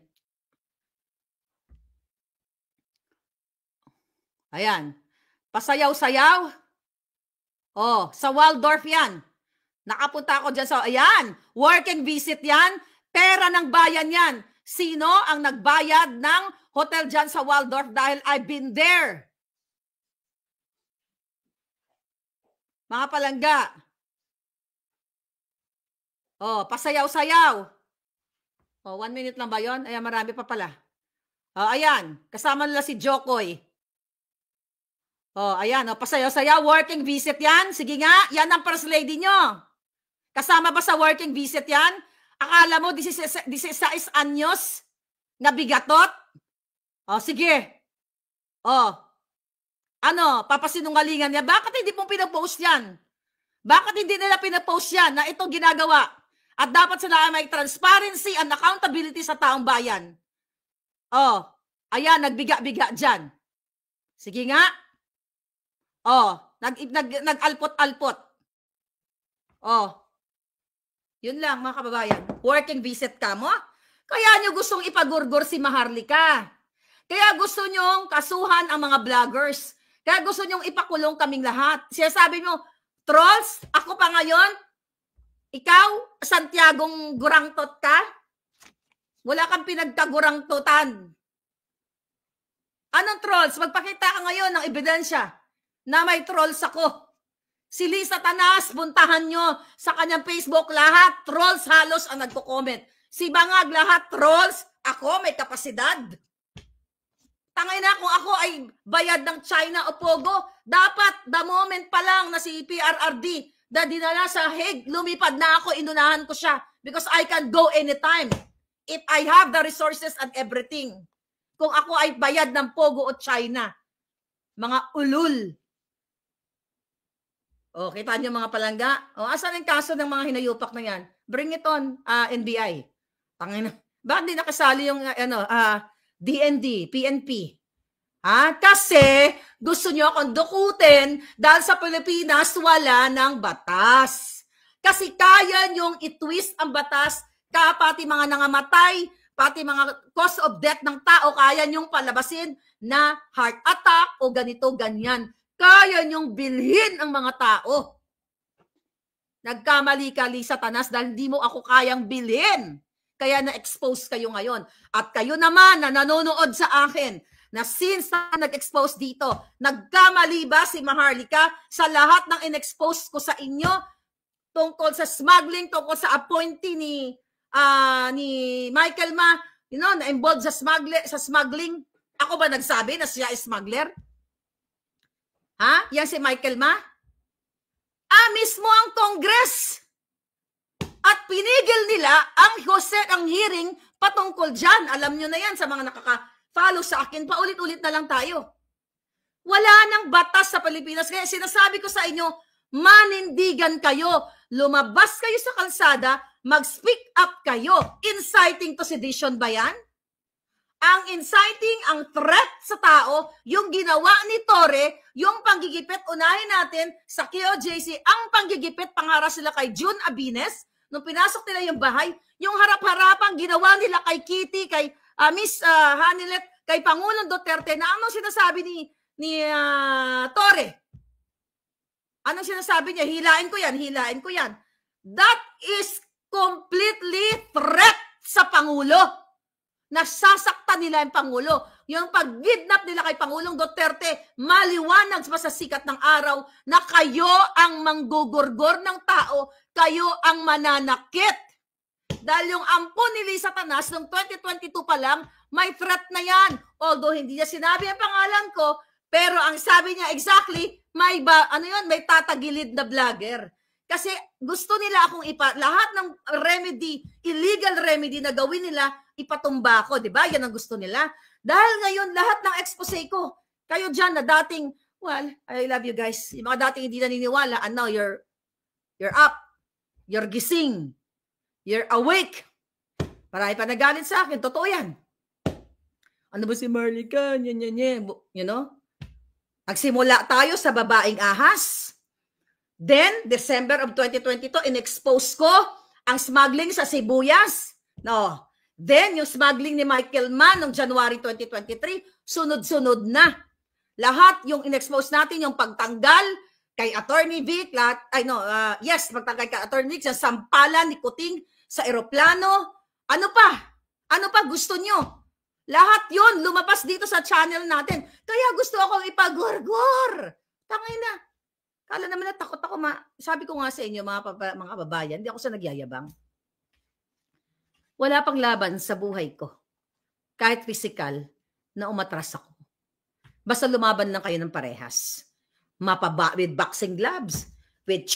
Ayan. Pasayaw-sayaw. Sa Waldorf yan. Nakapunta ako dyan sa, ayan, working visit yan. Pera ng bayan yan. Sino ang nagbayad ng hotel dyan sa Waldorf dahil I've been there? Mga palangga. Pasayaw-sayaw. 1 minute lang ba yun? Ayan, marami pa pala. Ayan, kasama nila si Jokoy. Ayan, pasayaw-sayaw, working visit yan. Sige nga, yan ang first lady nyo. Kasama ba sa working visit yan? Akala mo 16 anyos na bigatot? Sige. Papasinungalingan niya? Bakit hindi mo pinapost yan? Bakit hindi nila pinapost yan na ito ginagawa? At dapat sila may transparency and accountability sa taong bayan. Ayan, nagbiga-biga dyan. Sige nga. Nag-alpot-alpot. Yun lang, mga kababayan. Working visit ka mo? Kaya nyo gustong ipagurgur si Maharlika. Kaya gusto nyong kasuhan ang mga vloggers. Kaya gusto nyong ipakulong kaming lahat. Sinasabi nyo, trolls, ako pa ngayon, ikaw, Santiagong Gurangtot ka? Wala kang pinagkagurangtotan. Anong trolls? Magpakita ka ngayon ng ebidensya na may trolls ako. Si Lisa Tanas, puntahan nyo sa kanyang Facebook, lahat trolls halos ang nagko-comment. Si Bangag, lahat trolls. Ako, may kapasidad. Tangay na kung ako ay bayad ng China o Pogo, dapat the moment pa lang na si PRRD dinala sa Hague, lumipad na ako, inunahan ko siya because I can go anytime if I have the resources and everything. Kung ako ay bayad ng Pogo o China, mga ulul. O, kita niyo mga palangga? O, asan ang kaso ng mga hinayupak na yan? Bring it on, NBI. Tangina. Bakit di nakasali yung DND, PNP? Kasi gusto nyo akong dukutin dahil sa Pilipinas wala ng batas. Kasi kaya nyong i-twist ang batas, pati mga nangamatay, pati mga cause of death ng tao, kaya nyong palabasin na heart attack o ganito, ganyan. Kaya nyong bilhin ang mga tao. Nagkamali-kali Satanas dahil hindi mo ako kayang bilhin. Kaya na-expose kayo ngayon. At kayo naman na nanonood sa akin, na since na nag-expose dito, nagkamali ba si Maharlika sa lahat ng in-expose ko sa inyo tungkol sa smuggling, tungkol sa appointee ni Michael Ma, na-involved sa smuggling? Ako ba nagsabi na siya ay smuggler? Yan si Michael Ma? Mismo ang Congress. At pinigil nila ang hearing patungkol dyan. Alam nyo na yan sa mga follow sa akin, paulit-ulit na lang tayo. Wala nang batas sa Pilipinas. Kaya sinasabi ko sa inyo, manindigan kayo. Lumabas kayo sa kalsada, mag-speak up kayo. Inciting to sedition ba yan? Ang inciting, ang threat sa tao, yung ginawa ni Torre, yung panggigipit, unahin natin sa QJC, ang panggigipit, pangaras sila kay June Abines, nung pinasok nila yung bahay, yung harap-harapang ginawa nila kay Kitty, kay Miss Hanilet, kay Pangulong Duterte, na anong sinasabi ni Torre? Anong sinasabi niya? Hilain ko yan, hilain ko yan. That is completely threat sa Pangulo. Nasasaktan nila yung Pangulo. Yung pag-kidnap nila kay Pangulong Duterte, maliwanag pa sa sikat ng araw na kayo ang manggugurgor ng tao, kayo ang mananakit. Dahil yung ampon ni Lisa Tanas noong 2022 pa lang, may threat na yan. Although hindi niya sinabi ang pangalan ko, pero ang sabi niya exactly, may tatagilid na vlogger. Kasi gusto nila akong lahat ng remedy, illegal remedy na gawin nila, ipatumba ko, di ba? Yan ang gusto nila. Dahil ngayon, lahat ng expose ko, kayo dyan na dating, well, I love you guys. Yung mga dating hindi naniniwala, and now you're up. You're gising. You're awake. Marami pa nagalit sa akin. Totoo yan. Ano ba si Maharlika? You know? Nagsimula tayo sa babaeng ahas. Then, December of 2022, in-expose ko ang smuggling sa sibuyas. No. Then, yung smuggling ni Michael Ma noong January 2023, sunod-sunod na. Lahat yung in-expose natin, yung pagtanggal kay Attorney Vic, pagtanggal kay Attorney Vic, sa sampalan ni Kuting sa eroplano. Ano pa? Ano pa gusto nyo? Lahat yon lumabas dito sa channel natin. Kaya gusto akong ipagurgur. Tangay na. Kala naman na takot ako. Sabi ko nga sa inyo, mga kababayan, hindi ako sa nagyayabang. Wala pang laban sa buhay ko. Kahit physical, na umatras ako. Basta lumaban lang kayo ng parehas. With boxing gloves. With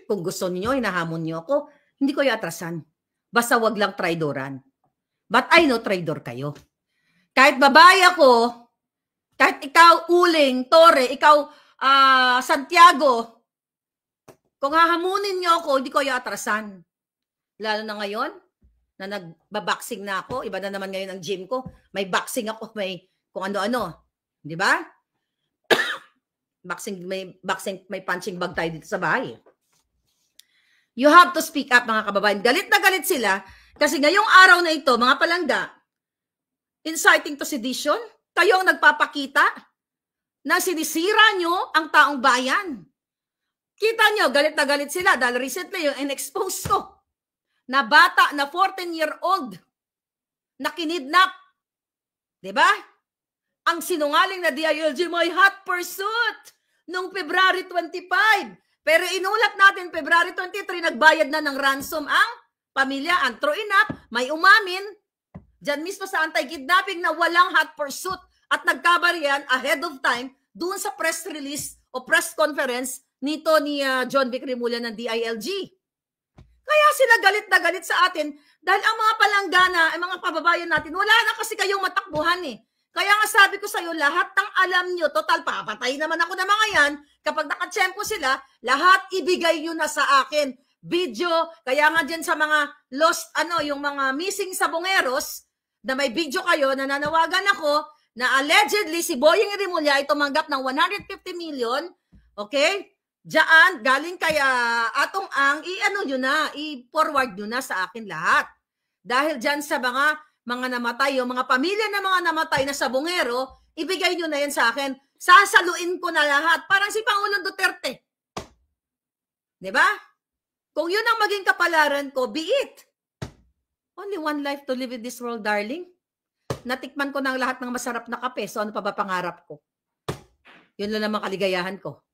kung gusto niyo, hinahamon niyo ako, hindi ko iatrasan. Basta wag lang traidoran. But I know traidor kayo. Kahit babae ako, kahit ikaw Uling, Torre, ikaw Santiago, kung hahamunin niyo ako, hindi ko iatrasan. Lalo na ngayon, na nagbaboxing na ako, iba na naman ngayon ang gym ko, may boxing ako, may kung ano-ano. Di ba? may punching bag tayo dito sa bahay. You have to speak up, mga kababayan. Galit na galit sila kasi ngayong araw na ito, mga palangga, inciting to sedition, kayo ang nagpapakita na sinisira nyo ang taong bayan. Kita nyo, galit na galit sila dahil recently yung in-expose ko na bata na 14-year-old na kinidnap. Diba? Ang sinungaling na DILG, may hot pursuit noong February 25. Pero inulat natin, February 23, nagbayad na ng ransom ang pamilya. And true enough, may umamin dyan mismo sa anti-kidnapping na walang hot pursuit at nagkabarihan ahead of time doon sa press release o press conference nito ni John Vic Rimulya ng DILG. Kaya sila galit na galit sa atin dahil ang mga palanggana, ang mga kababayan natin, wala na kasi kayong matakbuhan eh. Kaya nga sabi ko sa'yo, lahat ng alam nyo, total papatay naman ako ng mga yan, kapag nakatsempo sila, lahat ibigay nyo na sa akin. Video, kaya nga dyan sa mga lost, yung mga missing sabongeros, na may video kayo, na nanawagan ako, na allegedly si Boying Rimulya ay tumanggap ng 150 million, okay? Diyan, galing kaya Atong Ang, i-forward nyo na sa akin lahat. Dahil dyan sa mga namatay, yung mga pamilya na mga namatay na sabongero, ibigay nyo na yan sa akin. Sasaluin ko na lahat. Parang si Pangulong Duterte. Diba? Kung yun ang maging kapalaran ko, be it. Only one life to live in this world, darling. Natikman ko ng lahat ng masarap na kape, so ano pa ba pangarap ko? Yun lang naman kaligayahan ko.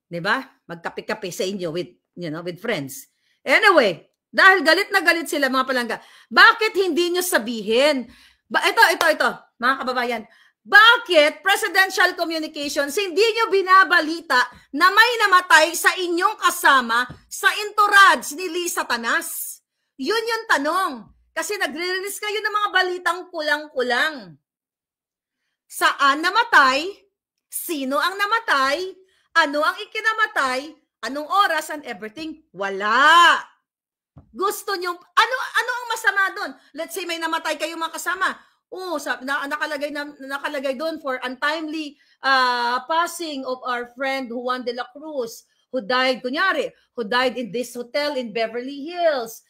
Diba? Magkape-kape sa inyo with friends. Anyway, dahil galit na galit sila mga palangga, bakit hindi nyo sabihin? Ito, mga kababayan, bakit presidential communications hindi nyo binabalita na may namatay sa inyong kasama sa entourage ni Lisa Tanas? Yun yung tanong. Kasi nagre-release kayo ng mga balitang kulang-kulang. Saan namatay? Sino ang namatay? Ano ang ikinamatay? Anong oras and everything? Wala. Gusto nyo, ano ang masama doon? Let's say may namatay kayong mga kasama. Nakalagay doon for untimely passing of our friend Juan de la Cruz, who died in this hotel in Beverly Hills.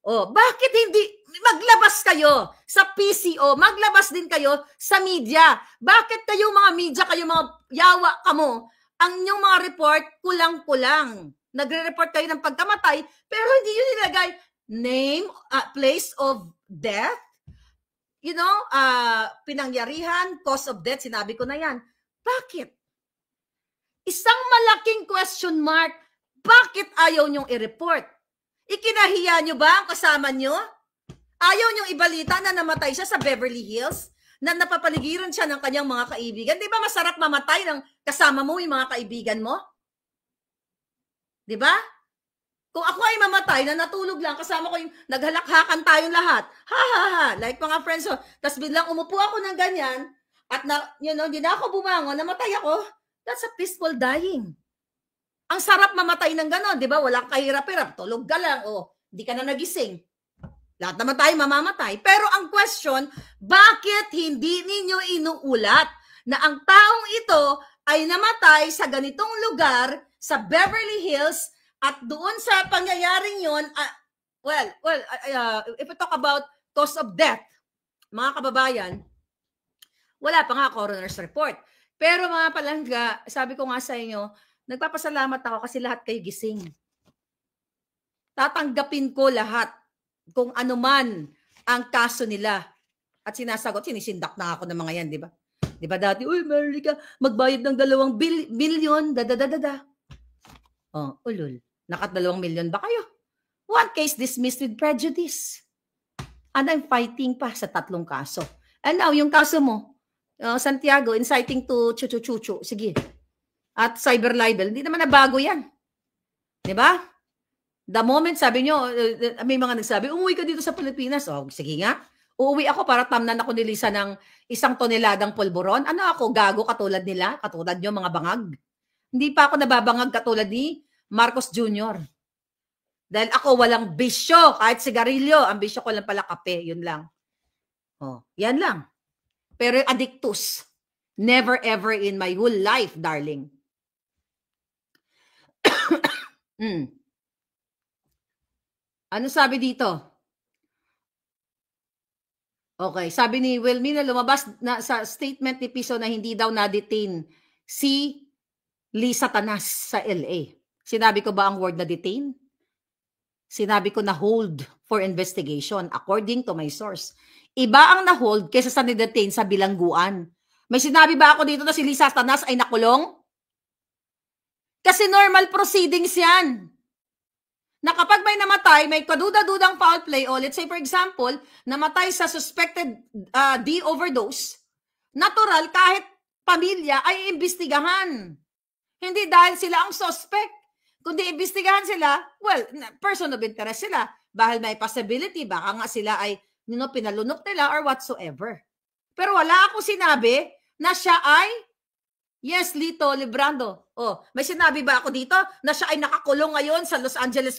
Bakit hindi maglabas kayo sa PCO, maglabas din kayo sa media? Bakit kayo mga media, kayo mga yawa kamo, ang inyong mga report kulang-kulang? Nagre-report kayo ng pagkamatay, pero hindi nyo nilagay name, place of death, pinangyarihan, cause of death, sinabi ko na yan. Bakit? Isang malaking question mark, bakit ayaw nyong i-report? Ikinahiya nyo ba ang kasama nyo? Ayaw nyong ibalita na namatay siya sa Beverly Hills? Na napapaligiran siya ng kanyang mga kaibigan? Di ba masarap mamatay ng kasama mo yung mga kaibigan mo? Di ba? Kung ako ay mamatay na natulog lang, kasama ko yung naghalakhakan tayong lahat. Like mga friends. Tapos biglang umupo ako ng ganyan at hindi na ako bumangon, namatay ako. That's a peaceful dying. Ang sarap mamatay ng ganon, di ba? Walang kahirap-hirap, tulog ka lang, hindi ka na nagising. Lahat naman tayo mamamatay. Pero ang question, bakit hindi ninyo inuulat na ang taong ito ay namatay sa ganitong lugar, sa Beverly Hills, at doon sa pangyayaring yon, if we talk about cause of death, mga kababayan, wala pa nga coroner's report. Pero mga palangga, sabi ko nga sa inyo, nagpapasalamat ako kasi lahat kayo gising. Tatanggapin ko lahat kung ano man ang kaso nila. At sinasagot, sinisindak na ako ng mga yan, di ba? Di ba dati, Marika, magbayad ng 2 billion, ulul. Nakat 2 million ba kayo? One case dismissed with prejudice. And I'm fighting pa sa 3 kaso. And now, yung kaso mo, Santiago, inciting to chuchu-chuchu. Sige. At cyber libel, hindi naman nabago yan. Di ba? The moment, sabi nyo, may mga nagsabi, umuwi ka dito sa Pilipinas. Sige nga. Uuwi ako para tamnan ako ni Lisa ng 1 toneladang polvoron. Ano ako, gago katulad nila? Katulad nyo, mga bangag? Hindi pa ako nababangag katulad ni Marcos Jr. Dahil ako walang bisyo, kahit sigarilyo. Ang bisyo ko lang pala kape, yun lang. Yan lang. Pero addictus, never ever in my whole life, darling. Ano sabi dito? Okay, sabi ni Wilmina, lumabas na sa statement ni Piso na hindi daw na-detain si Lisa Tanas sa LA. Sinabi ko ba ang word na detain? Sinabi ko na hold for investigation according to my source. Iba ang na-hold kaysa sa ni-detain sa bilangguan. May sinabi ba ako dito na si Lisa Tanas ay nakulong? Kasi normal proceedings yan. Na kapag may namatay, may kaduda-dudang foul play, o let's say for example, namatay sa suspected D overdose, natural kahit pamilya ay imbestigahan. Hindi dahil sila ang suspect. Kundi imbestigahan sila, well, person of interest sila. Dahil may possibility, baka nga sila ay pinalunok nila or whatsoever. Pero wala akong sinabi na siya ay, yes, Lito Librando. Oh, may sinabi ba ako dito na siya ay nakakulong ngayon sa Los Angeles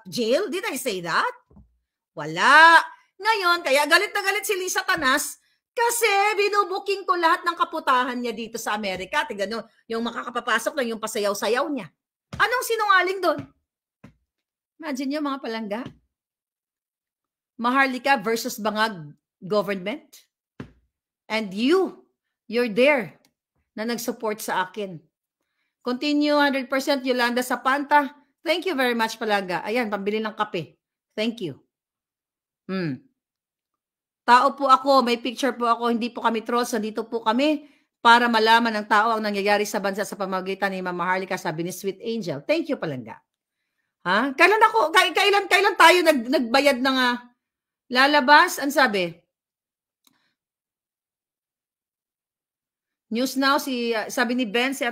jail? Did I say that? Wala. Ngayon, kaya galit na galit si Lisa Tanas kasi binubuking ko lahat ng kaputahan niya dito sa Amerika. Tingnan nyo, yung makakapapasok lang yung pasayaw-sayaw niya. Anong sinungaling doon? Imagine nyo mga palangga. Maharlika versus Bangag government. And you're there na nag-support sa akin. Continue 100% Yolanda Sapanta. Thank you very much palangga. Ayan, pambili ng kape. Thank you. Tao po ako, may picture po ako, hindi po kami trolls, nandito po kami para malaman ng tao ang nangyayari sa bansa sa pamamagitan ni Mama Maharlika, sabi ni Sweet Angel. Thank you palangga. Ha? Kailan tayo nagbayad ng lalabas? Ang sabi? News Now, sabi ni Ben, si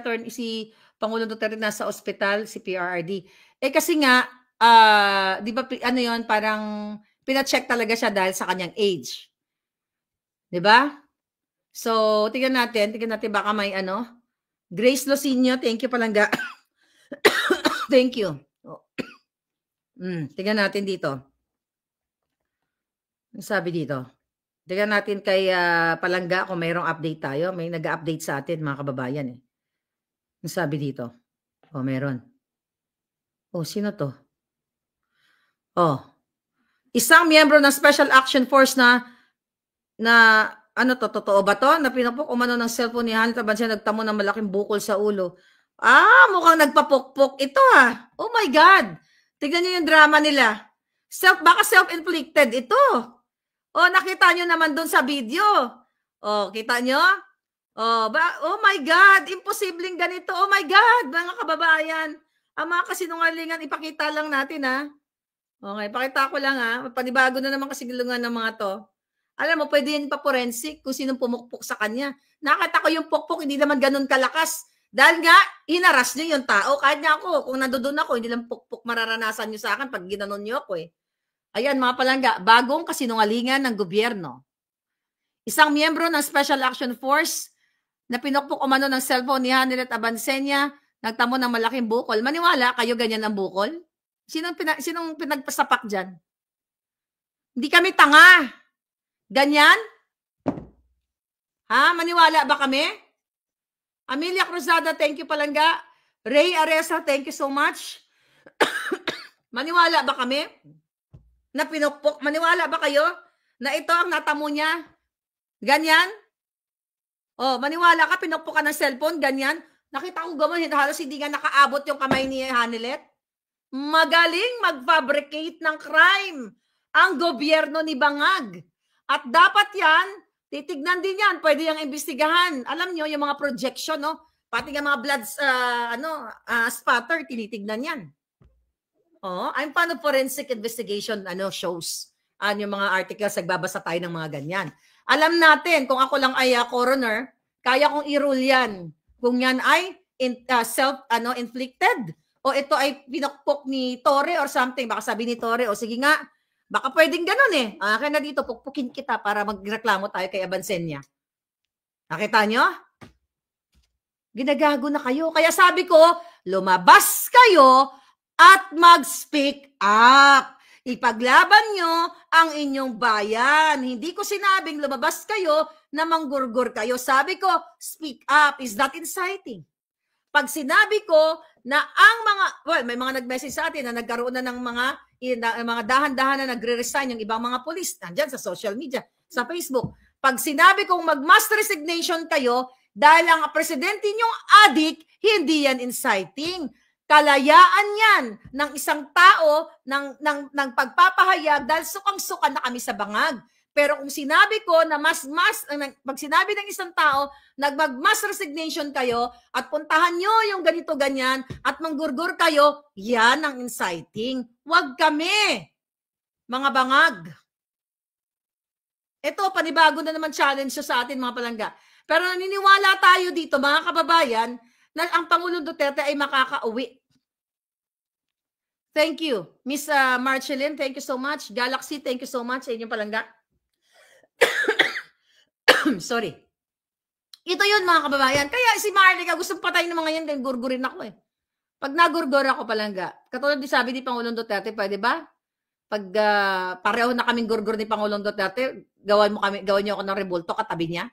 Pangulong Duterte nasa ospital, si PRRD. Kasi nga, di ba, ano yon, parang pina-check talaga siya dahil sa kanyang age. Di ba? So, tingnan natin baka may Grace Losinio, thank you palangga. Thank you. Tingnan natin dito. Ang sabi dito. Tingnan natin kay palangga kung mayroong update tayo. May nag-update sa atin mga kababayan eh. Ang sabi dito. Meron. Sino to? Isang miyembro ng Special Action Force na totoo ba to? Na pinapok umano ng cellphone ni Hanita Bansia, nagtamo ng malaking bukol sa ulo. Mukhang nagpapukpok ito Oh my God! Tignan nyo yung drama nila. Baka self-inflicted ito. Nakita nyo naman doon sa video. Kita nyo? Oh my God! Imposibleng ganito. Oh my God! Mga kababayan. Ang mga kasinungalingan, ipakita lang natin Okay, pakita ko lang panibago na naman kasi gilungan ng mga to. Alam mo, pwede yan pa-forensic kung sinong pumukpok sa kanya. Nakita ko yung pukpok, hindi naman ganun kalakas. Dahil nga, hinaras niyo yung tao. Kahit nga ako, kung nandoon ako, hindi lang pukpok mararanasan niyo sa akin pag ginanon niyo ako Ayan, mga palangga, bagong kasinungalingan ng gobyerno. Isang miyembro ng Special Action Force na pinukpok umano ng cellphone ni Hanilet Abansenia, nagtamo ng malaking bukol. Maniwala, kayo ganyan ang bukol? Sinong pinagpasapak dyan? Hindi kami tanga. Ganyan? Maniwala ba kami? Amelia Cruzada, thank you palangga. Ray Aresa, thank you so much. Maniwala ba kami? Na pinukpok? Maniwala ba kayo? Na ito ang natamo niya? Ganyan? Maniwala ka, pinukpok ka ng cellphone, ganyan? Nakita ko gawin, halos hindi nga nakaabot yung kamay ni Hanilet. Magaling mag-fabricate ng crime ang gobyerno ni Bangag. At dapat yan, titignan din yan, pwede yung imbestigahan. Alam nyo, yung mga projection, pati nga mga blood spatter, tinitignan yan. I'm paano forensic investigation shows. Yung mga articles, nagbabasa tayo ng mga ganyan. Alam natin, kung ako lang ay coroner, kaya kong i-rule yan. Kung yan ay self-inflicted, o ito ay pinukpok ni Torre or something, baka sabi ni Torre, sige nga, baka pwedeng ganun kaya na dito, pukpukin kita para magreklamo tayo kay Abansenia. Nakita nyo? Ginagago na kayo. Kaya sabi ko, lumabas kayo at mag-speak up. Ipaglaban nyo ang inyong bayan. Hindi ko sinabing lumabas kayo na manggurgur kayo. Sabi ko, speak up. Is that inciting? Pag sinabi ko na ang may mga nag-message sa atin na nagkaroon na ng mga dahan-dahan na nagre-resign yung ibang mga polis nandyan sa social media, sa Facebook. Pag sinabi kong mag-mass resignation kayo dahil ang presidente nyong adik, hindi yan inciting. Kalayaan yan ng isang tao ng pagpapahayag dahil sukang-suka na kami sa bangag. Pero kung sinabi ko na pag sinabi ng isang tao, mag-mass resignation kayo at puntahan nyo yung ganito-ganyan at manggurgur kayo, yan ang inciting. Huwag kami, mga bangag. Ito, panibago na naman challenge sa atin, mga palangga. Pero naniniwala tayo dito, mga kababayan, na ang Pangulong Duterte ay makakauwi. Thank you. Miss Marceline, thank you so much. Galaxy, thank you so much sa inyong palangga. Sorry. Ito yun, mga kababayan. Kaya si Marlica, gusto patayin ng mga yan, dahil gurgurin ako eh. Pag nagurgur ako palangga, katulad di sabi ni Pangulong Duterte, pwede ba? Pag pareho na kaming gurgur ni Pangulong Duterte, gawin niyo ako ng rebulto katabi niya.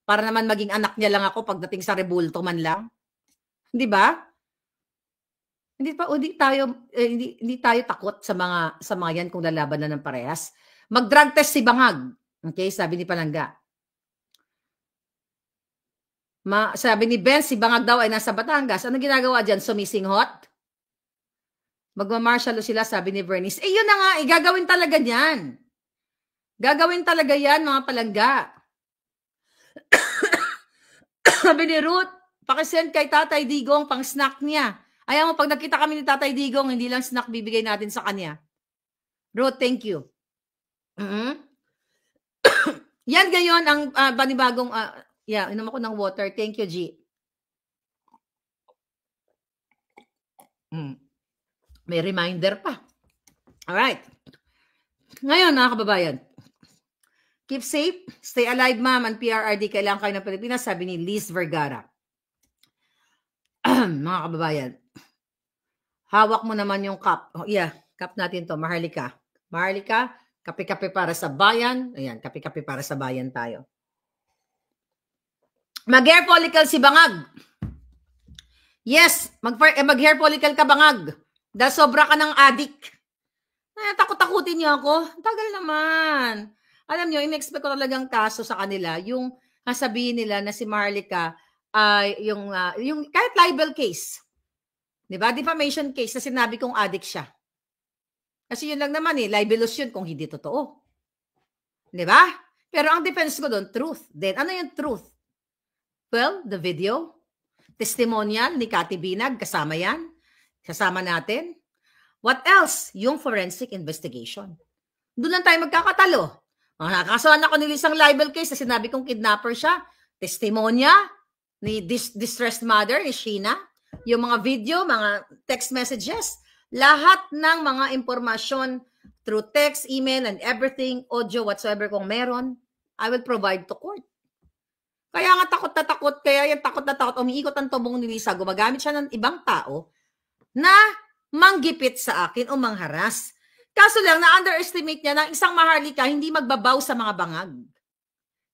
Para naman maging anak niya lang ako pagdating sa rebulto man lang. Di ba? Hindi tayo takot sa mga yan kung lalaban na ng parehas. Mag-drug test si Bangag. Okay, sabi ni Palangga. Sabi ni Ben, si Bangag daw ay nasa Batangas. Ano ginagawa dyan? Sumising hot? Magmamarshalo sila, sabi ni Bernice. Eh, yun na nga, gagawin talaga yan. Gagawin talaga yan, mga Palangga. Sabi ni Ruth, pakisend kay Tatay Digong pang snack niya. Ayaw mo, pag nakita kami ni Tatay Digong, hindi lang snack bibigay natin sa kanya. Ruth, thank you. Yan gayon ang panibagong, inom ako ng water. Thank you, G. May reminder pa. Alright. Ngayon, mga kababayan, keep safe, stay alive, ma'am, and PRRD, kailangan kayo ng Pilipinas, sabi ni Liz Vergara. Mga kababayan, hawak mo naman yung cup. Oh, yeah, cup natin to, Maharlika. Maharlika, kape-kape para sa bayan. Ayan, kape-kape para sa bayan tayo. Mag-hair follicle si Bangag. Yes, mag-hair follicle ka, Bangag. Dahil sobra ka ng addict. Takot-takutin niyo ako. Tagal naman. Alam niyo, in-expect ko talagang kaso sa kanila, yung sabihin nila na si Maharlika ay yung kahit libel case. 'Di ba? Defamation case na sinabi kong addict siya. Kasi yun lang naman libelous yun kung hindi totoo. 'Di ba? Pero ang defense ko doon, truth. Then ano yung truth? Well, the video, testimonial ni Cathy Binag, kasama yan. Kasama natin. What else? Yung forensic investigation. Doon lang tayo magkakatalo. Nakakasuhan ako ni isang libel case na sinabi kong kidnapper siya. Testimonya ni distressed mother, ni Sheena. Yung mga video, mga text messages. Lahat ng mga impormasyon through text, email, and everything, audio, whatsoever kung meron, I will provide to court. Kaya nga takot na takot, kaya yung takot na takot, umiikot ang tubong ni Lisa, gumagamit siya ng ibang tao na manggipit sa akin o mangharas. Kaso lang, na-underestimate niya na isang Maharlika hindi magbabaw sa mga bangag.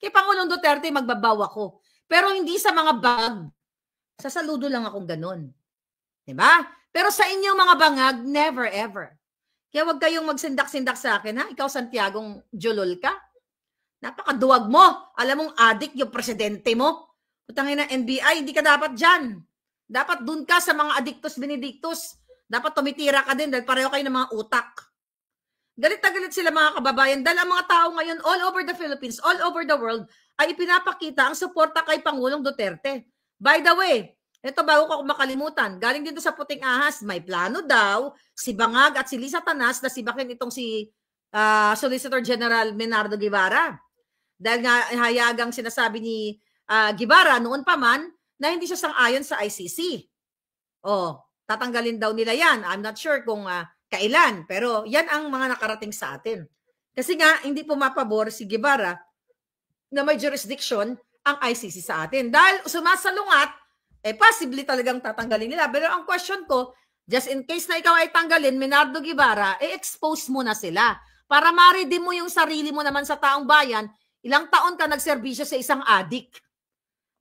Kay Pangulong Duterte, magbabaw ako. Pero hindi sa mga bag. Sa saludo lang akong ganun. Diba? Pero sa inyong mga bangag, never ever. Kaya huwag kayong magsindak-sindak sa akin, ha? Ikaw, Santiagong Jolol ka. Napakaduwag mo. Alam mong addict yung presidente mo. Putangin na NBI, hindi ka dapat dyan. Dapat dun ka sa mga addictus benedictus. Dapat tumitira ka din dahil pareho kayo ng mga utak. Galit na galit sila, mga kababayan, dahil ang mga tao ngayon all over the Philippines, all over the world, ay ipinapakita ang suporta kay Pangulong Duterte. By the way, ito bago ko makalimutan, galing dito sa Puting Ahas, may plano daw si Bangag at si Lisa Tanas na si Bakin itong si Solicitor General Menardo Guevara. Dahil nga hayagang sinasabi ni Guevara noon pa man na hindi siya sang-ayon sa ICC. Tatanggalin daw nila yan. I'm not sure kung kailan, pero yan ang mga nakarating sa atin. Kasi nga, hindi pumapabor si Guevara na may jurisdiction ang ICC sa atin. Dahil sumasalungat, possibly talagang tatanggalin nila. Pero ang question ko, just in case na ikaw ay tanggalin, Menardo Guevara, expose mo na sila. Para ma-redeem mo yung sarili mo naman sa taong bayan, ilang taon ka nagserbisyo sa isang addict.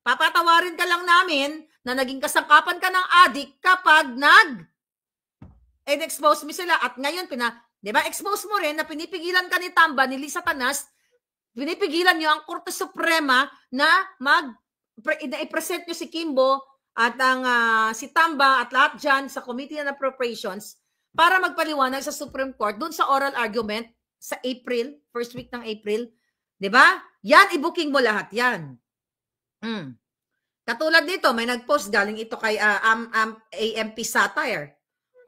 Papatawarin ka lang namin na naging kasangkapan ka ng addict kapag expose mo sila. At ngayon, di ba, expose mo rin na pinipigilan ka ni Tamba, ni Lisa Tanas, pinipigilan nyo ang Korte Suprema na i-present nyo si Kimbo at ang si Tamba at lahat dyan sa Committee on Appropriations para magpaliwanag sa Supreme Court dun sa oral argument sa April, first week ng April. Di ba? Yan, i-booking mo lahat yan. Katulad dito, may nag-post galing ito kay AMP Satire.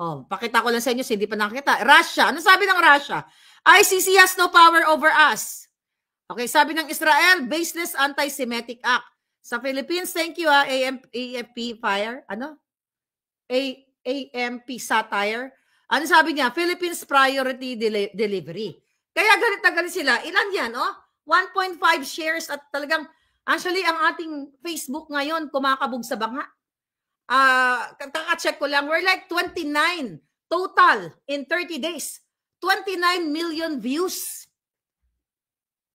Pakita ko lang sa inyo, hindi pa nakita. Russia. Ano sabi ng Russia? ICC has no power over us. Okay, sabi ng Israel, baseless anti-Semitic act. Sa Philippines, thank you AFP Fire. Ano? AMP Satire. Ano sabi niya? Philippines Priority Delivery. Kaya galit na galit sila. Ilan yan, 1.5 shares at talagang, actually, ang ating Facebook ngayon, kumakabog sa banga. Kaka-check ko lang, we're like 29 total in 30 days. 29 million views.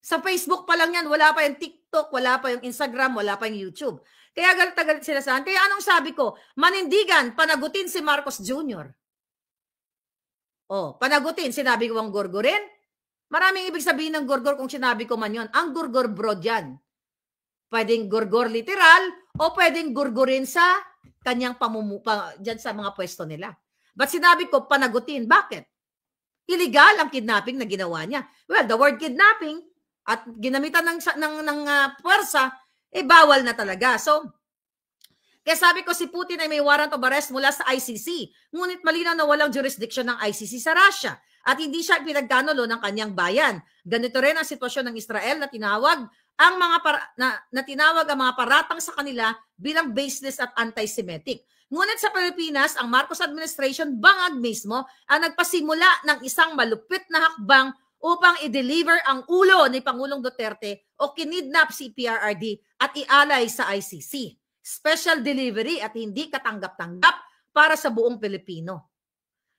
Sa Facebook pa lang yan, wala pa yung TikTok, wala pa yung Instagram, wala pa yung YouTube. Kaya galit na galit sila saan. Kaya anong sabi ko? Manindigan, panagutin si Marcos Jr. Panagutin, sinabi ko ang gurgurin. Maraming ibig sabihin ng gurgur kung sinabi ko man yun. Ang gurgur bro dyan. Pwedeng gurgur literal o pwedeng gurgurin sa kanyang dyan sa mga pwesto nila. But sinabi ko, panagutin. Bakit? Illegal ang kidnapping na ginawa niya. Well, the word kidnapping at ginamitan ng puwersa, bawal na talaga. So, kaya sabi ko si Putin ay may warrant of arrest mula sa ICC. Ngunit malinaw na walang jurisdiction ng ICC sa Russia. At hindi siya pinagkanulo ng kanyang bayan. Ganito rin ang sitwasyon ng Israel na tinawag ang mga paratang sa kanila bilang baseless at anti-Semitic. Ngunit sa Pilipinas, ang Marcos administration bangag mismo ang nagpasimula ng isang malupit na hakbang upang i-deliver ang ulo ni Pangulong Duterte o kinidnap si PRRD at ialay sa ICC. Special delivery at hindi katanggap-tanggap para sa buong Pilipino.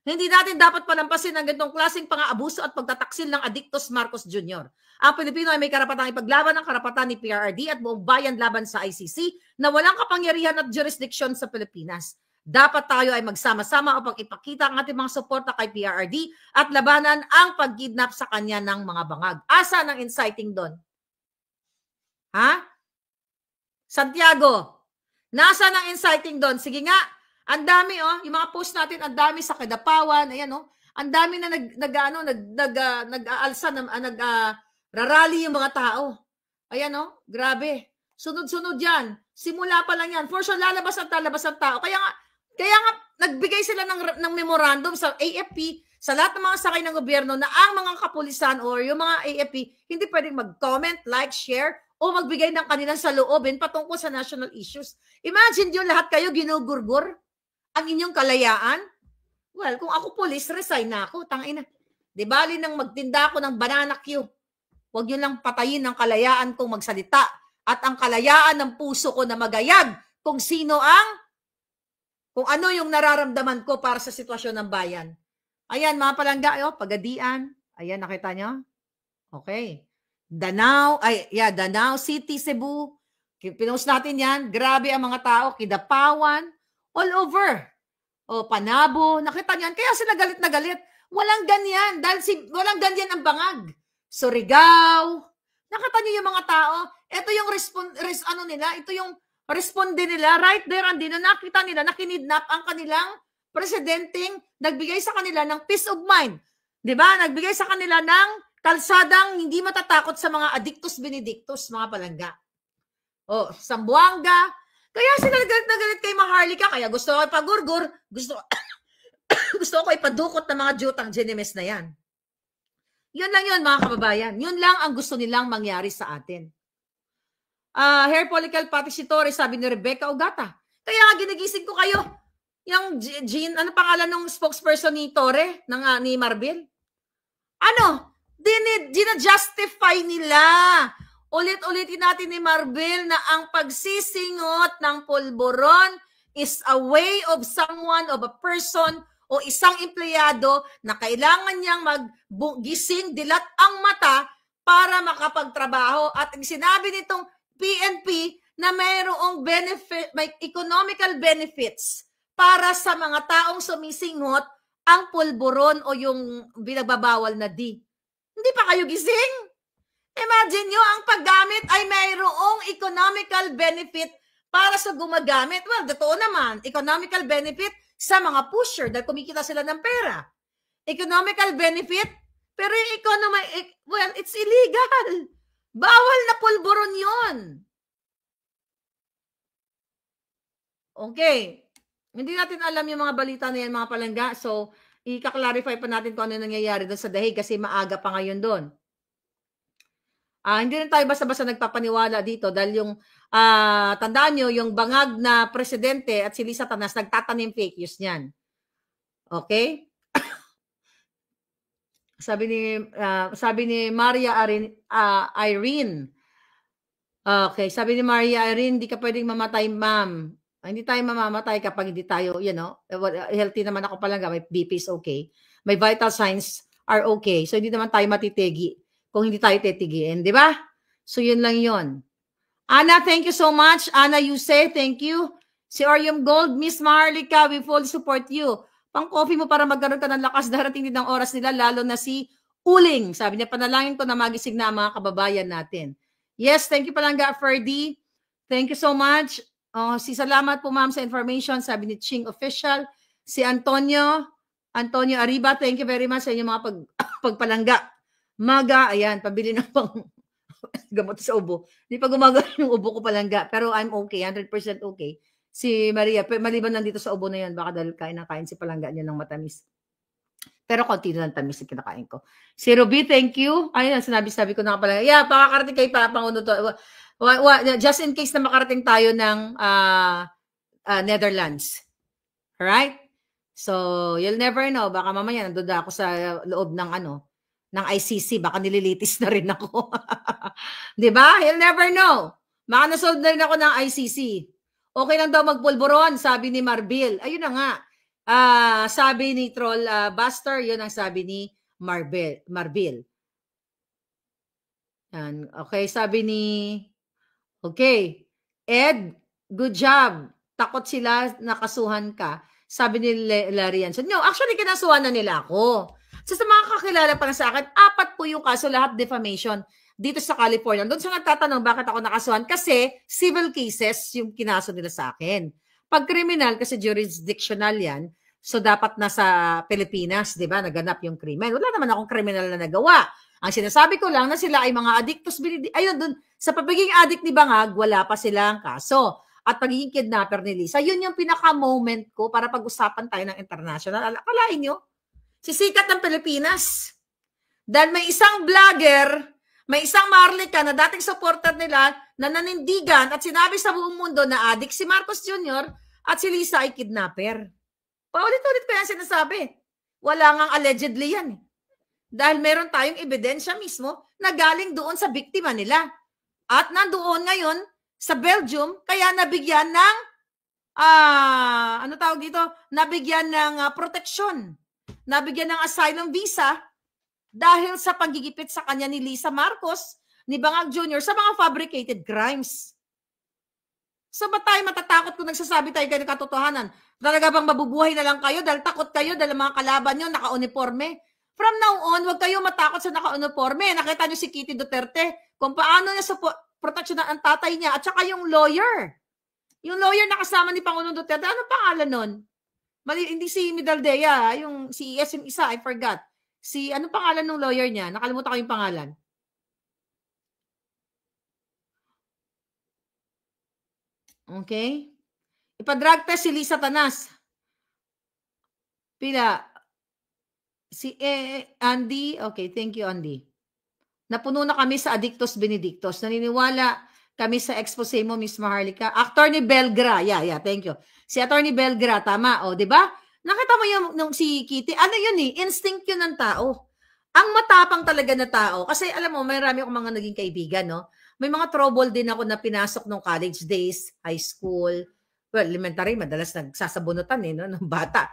Hindi natin dapat palampasin ang ganitong klaseng pang-aabuso at pagtataksil ng Adictos Marcos Jr. Ang Pilipino ay may karapatang ipaglaban ang karapatan ni PRRD at buong bayan laban sa ICC na walang kapangyarihan at jurisdiction sa Pilipinas. Dapat tayo ay magsama-sama upang ipakita ang ating mga suporta kay PRRD at labanan ang pagkidnap sa kanya ng mga bangag. Asa ng inciting doon? Ha? Santiago, nasa ng inciting doon? Sige nga, ang dami yung mga post natin, ang dami sa Kadapawan, ayan ang dami na nag-aalsa, rarally yung mga tao. Ayan grabe. Sunod-sunod yan. Simula pa lang yan. For sure, lalabas ang tao. Kaya nga nagbigay sila ng memorandum sa AFP, sa lahat ng mga sakay ng gobyerno na ang mga kapulisan or yung mga AFP, hindi pwedeng mag-comment, like, share, o magbigay ng kanilang saloobin patungkol sa national issues. Imagine yun, lahat kayo ginugurgur ang inyong kalayaan. Well, kung ako police, resign na ako. Tangina. Di bali nang magtinda ako ng banana Q. Huwag yun lang patayin ang kalayaan kong magsalita at ang kalayaan ng puso ko na magayag kung ano yung nararamdaman ko para sa sitwasyon ng bayan. Ayan, mga palangga, Pagadian. Ayan, nakita nyo? Okay. Danao City, Cebu. Pinost natin yan. Grabe ang mga tao. Kidapawan. All over. Panabo. Nakita niyan. Kaya sila galit na galit. Walang ganyan. Dahil walang ganyan ang bangag. Surigao. Nakita niyo yung mga tao. Ito yung ito yung responde nila. Right there, andin na nakita nila na kinidnap ang kanilang presidenteng nagbigay sa kanila ng peace of mind. Diba? Nagbigay sa kanila ng kalsadang hindi matatakot sa mga addictus benedictus, mga palangga. Sambuanga. Kaya sila galit na galit kay Maharlika. Kaya gusto ko ipagurgur. Gusto ko ipadukot ng mga jutang Genemes na yan. Yun lang yun, mga kababayan. Yun lang ang gusto nilang mangyari sa atin. Hair follicle patisitore, sabi ni Rebecca Ogata. Kaya ginigising ko kayo. Yung Jean, ano pangalan ng spokesperson ni Torre, ni Marbil? Gina-justify nila. Ulit-ulitin natin ni Marbil na ang pagsisingot ng pulburon is a way of someone, of a person, o isang empleyado na kailangan niyang maggising, dilat ang mata para makapagtrabaho. At ang sinabi nitong PNP na mayroong benefit, may economical benefits para sa mga taong sumisingot ang pulburon o yung binagbabawal na D. Hindi pa kayo gising? Imagine nyo, ang paggamit ay mayroong economical benefit para sa gumagamit. Well, totoo naman, economical benefit sa mga pusher dahil kumikita sila ng pera. Economical benefit, pero well, it's illegal. Bawal na pulburon yun. Okay. Hindi natin alam yung mga balita na yan, mga palangga. So, i-clarify pa natin kung ano nangyayari doon sa Dahig kasi maaga pa ngayon doon. Hindi rin tayo basta-basta nagpapaniwala dito dahil yung tandaan nyo, yung bangag na presidente at si Lisa Tanas nagtatanim fake news niyan. Okay? Sabi ni Maria Irene. Okay, sabi ni Maria Irene, hindi ka pwedeng mamatay, ma'am. Hindi tayo mamamatay kapag hindi tayo, healthy naman ako palangga, may BP is okay. My vital signs are okay. So, hindi naman tayo matitigi kung hindi tayo titigin, di ba? So, yun lang yun. Ana, thank you so much. Ana Yuse, thank you. Si Orium Gold, Miss Marlica, we fully support you. Pang-coffee mo para magkaroon ka ng lakas, darating din ang oras nila, lalo na si Uling. Sabi niya, panalangin ko na magising na ang mga kababayan natin. Yes, thank you Palangga Ferdy. Thank you so much. Salamat po ma'am sa information, sabi ni Ching Official. Si Antonio Arriba, thank you very much sa inyong mga pagpalangga. Maga, ayan, pabili ng pang gamot sa ubo. Hindi pa gumagano yung ubo ko palangga, pero I'm okay, 100% okay. Si Maria, maliban lang dito sa ubo na yan, baka dahil kain si palangga niya ng matamis. Pero konti na lang tamis yung kinakain ko. Si Ruby, thank you. Ayun, sinabi ko na pala. Yeah, pakakarating kayo pa, Panguno to. Just in case na makarating tayo ng Netherlands. Alright? So, you'll never know. Baka mamaya nandun ako sa loob ng ng ICC. Baka nililitis na rin ako. Diba? You'll never know. Baka nasolve na rin ako ng ICC. Okay lang daw magpulburon, sabi ni Marbil. Ayun na nga. Sabi ni Troll Buster, yun ang sabi ni Marbil. Yan. Okay, sabi ni okay, Ed, good job. Takot sila nakasuhan ka. Sabi ni Larian. So, no, actually, kinasuhan na nila ako. So, sa mga kakilala pa na sa akin, 4 po yung kaso, lahat defamation dito sa California. Doon siya nagtatanong bakit ako nakasuhan. Kasi civil cases yung kinaso nila sa akin. Pag criminal, kasi jurisdictional yan, so dapat nasa Pilipinas, di ba, naganap yung krimen. Wala naman akong kriminal na nagawa. Ang sinasabi ko lang na sila ay mga addictos. Ayun, dun, sa pagiging addict ni Bangag, wala pa silang kaso. At pagiging kidnapper ni Lisa, yun yung pinaka-moment ko para pag-usapan tayo ng international. Akalain nyo, sisikat ng Pilipinas. Dahil may isang vlogger, may isang Marlica na dating supporter nila na nanindigan at sinabi sa buong mundo na addict si Marcos Jr. at si Lisa ay kidnapper. Paulit-ulit pa yan sinasabi. Wala ngang allegedly yan. Dahil meron tayong ebidensya mismo na galing doon sa biktima nila. At nandoon ngayon sa Belgium, kaya nabigyan ng, nabigyan ng proteksyon. Nabigyan ng asylum visa dahil sa pagigipit sa kanya ni Lisa Marcos, ni Bangag Jr. sa mga fabricated crimes. So ba't tayo matatakot kung nagsasabi tayo kayo ng katotohanan? Talaga bang mabubuhay na lang kayo dahil takot kayo dahil mga kalaban nyo naka-uniforme? From now on, huwag kayo matakot sa naka-uniforme. Nakita nyo si Kitty Duterte kung paano niya proteksyonan ang tatay niya at saka yung lawyer. Yung lawyer na kasama ni Pangulong Duterte, ano pangalan nun? Hindi si Midaldea, yung CES yung isa, I forgot. Ano pangalan ng lawyer niya? Nakalimutan ko yung pangalan. Okay. Ipa-drug test si Lisa Tanas. Pila? Si Andy. Okay, thank you, Andy. Napuno na kami sa Addictos Benedictos. Naniniwala kami sa expose mo, Miss Maharlika. Attorney Belgra. Yeah, thank you. Si Attorney Belgra, tama. O, di ba? Nakita mo yung si Kitty. Ano yun instinct yun ng tao. Ang matapang talaga na tao. Kasi alam mo, marami akong mga naging kaibigan, no? May mga trouble din ako na pinasok nung college days, high school, well, elementary, madalas nagsasabunutan no, ng bata.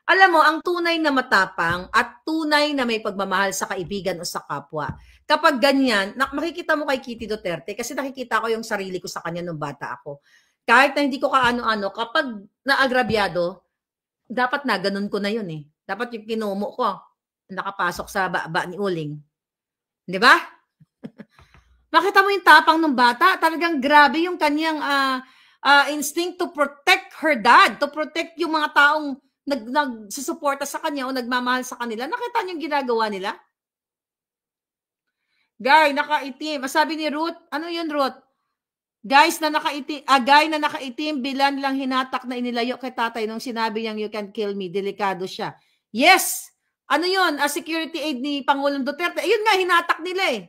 Alam mo, ang tunay na matapang at tunay na may pagmamahal sa kaibigan o sa kapwa. Kapag ganyan, makikita mo kay Kitty Duterte kasi nakikita ko yung sarili ko sa kanya nung bata ako. Kahit na hindi ko kaano-ano, kapag naagrabyado, dapat na ganun ko na yun Dapat yung kinumo ko, nakapasok sa baba ni Uling. Di ba? Makita mo yung tapang ng bata, talagang grabe yung kanyang instinct to protect her dad, to protect yung mga taong nagsusuporta sa kanya o nagmamahal sa kanila. Nakita niyo yung ginagawa nila? Guy, nakaitim. Sabi ni Ruth, ano yun Ruth? Guy na nakaitim, bilan lang hinatak na inilayo kay tatay nung sinabi niyang you can kill me. Delikado siya. Yes! Ano yun? Security aid ni Pangulong Duterte. Ayun nga, hinatak nila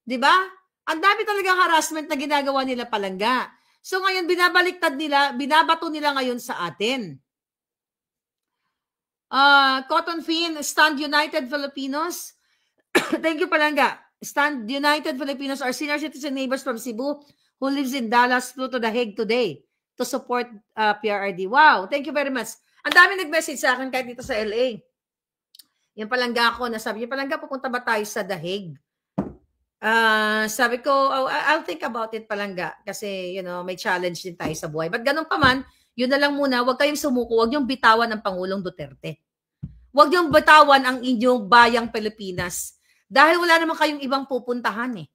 Di ba? Ang dami talagang harassment na ginagawa nila palangga. So ngayon, binabaliktad nila, binabato nila ngayon sa atin. Cotton Fin, Stand United Filipinos. Thank you, palangga. Stand United Filipinos, our senior citizen neighbors from Cebu who lives in Dallas flew to The Hague today to support PRRD. Wow, thank you very much. Ang dami nag-message sa akin kahit dito sa LA. Yung palangga ko, nasabi niya, palangga, pupunta ba tayo sa The Hague? Sabi ko, I'll think about it, palangga, kasi, you know, may challenge din tayo sa buhay. But ganun pa man, yun na lang muna, huwag kayong sumuko, huwag niyong bitawan ng Pangulong Duterte. Huwag niyong bitawan ang inyong bayang Pilipinas. Dahil wala naman kayong ibang pupuntahan eh.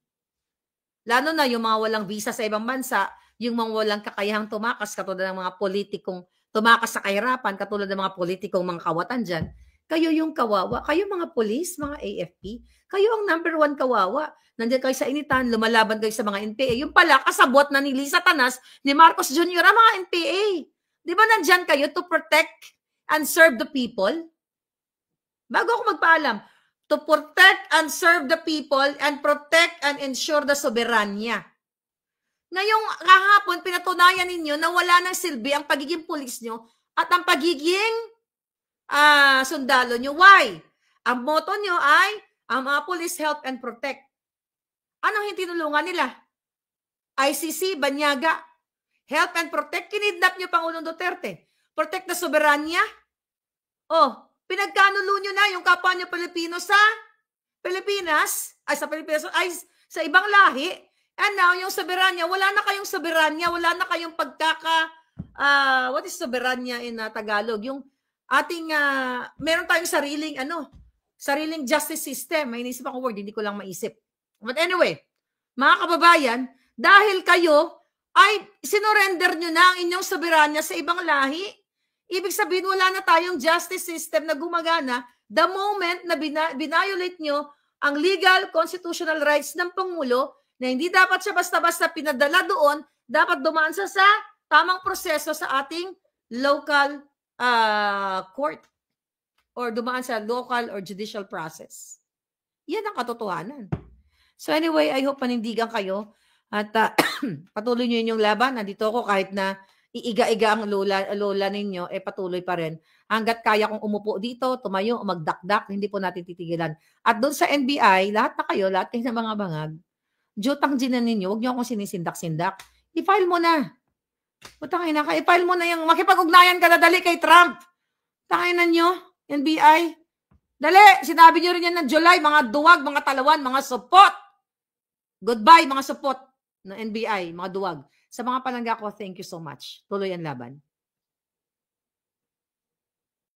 Lalo na yung mga walang visa sa ibang bansa, yung mga walang kakayahang tumakas, katulad ng mga politikong tumakas sa kahirapan, katulad ng mga politikong mga kawatan dyan. Kayo yung kawawa. Kayo mga polis, mga AFP, kayo ang number 1 kawawa. Nandiyan kayo sa initan, lumalaban kayo sa mga NPA. Yung pala, kasabot na ni Lisa Tanas, ni Marcos Jr., ang mga NPA. Di ba nandyan kayo to protect and serve the people? Bago ako magpaalam, to protect and serve the people and protect and ensure the soberanya. Ngayong kahapon, pinatunayan ninyo na wala ng silbi ang pagiging pulis nyo at ang pagiging sundalo nyo. Why? Ang motto nyo ay, ang mga pulis help and protect. Anong hindi tinulungan nila? ICC, Banyaga, help and protect. Kinidnap nyo Pangulong Duterte. Protect the soberanya. Oh, pinagkanulo nyo na yung kapwa nyo Pilipino sa Pilipinas, ay sa Pilipinas, ay sa ibang lahi. And now, yung soberanya, wala na kayong soberanya, wala na kayong what is soberanya in Tagalog? Yung ating, meron tayong sariling justice system. May inisip akong word, hindi ko lang maisip. But anyway, mga kababayan, dahil kayo ay sinurrender nyo na ang inyong soberanya sa ibang lahi, ibig sabihin, wala na tayong justice system na gumagana the moment na binayolate nyo ang legal constitutional rights ng Pangulo na hindi dapat siya basta-basta pinadala doon, dapat dumaan sa tamang proseso sa ating local court or dumaan sa local or judicial process. Yan ang katotohanan. So anyway, I hope panindigan kayo at patuloy nyo yung laban. Nandito ako kahit na iiga-iga ang lola ninyo, patuloy pa rin. Hanggat kaya kong umupo dito, tumayo, magdakdak, hindi po natin titigilan. At doon sa NBI, lahat kayo ng mga bangag, jutang ginan ninyo, huwag nyo akong sinisindak-sindak. I-file mo na. Tangina ka, i-file mo na yung makipag-ugnayan ka na dali kay Trump. Tangina nyo, NBI. Dali, sinabi nyo rin yan ng July, mga duwag, mga talawan, mga support. Goodbye, mga support ng NBI, mga duwag. Sa mga palangga ko, thank you so much. Tuloy ang laban.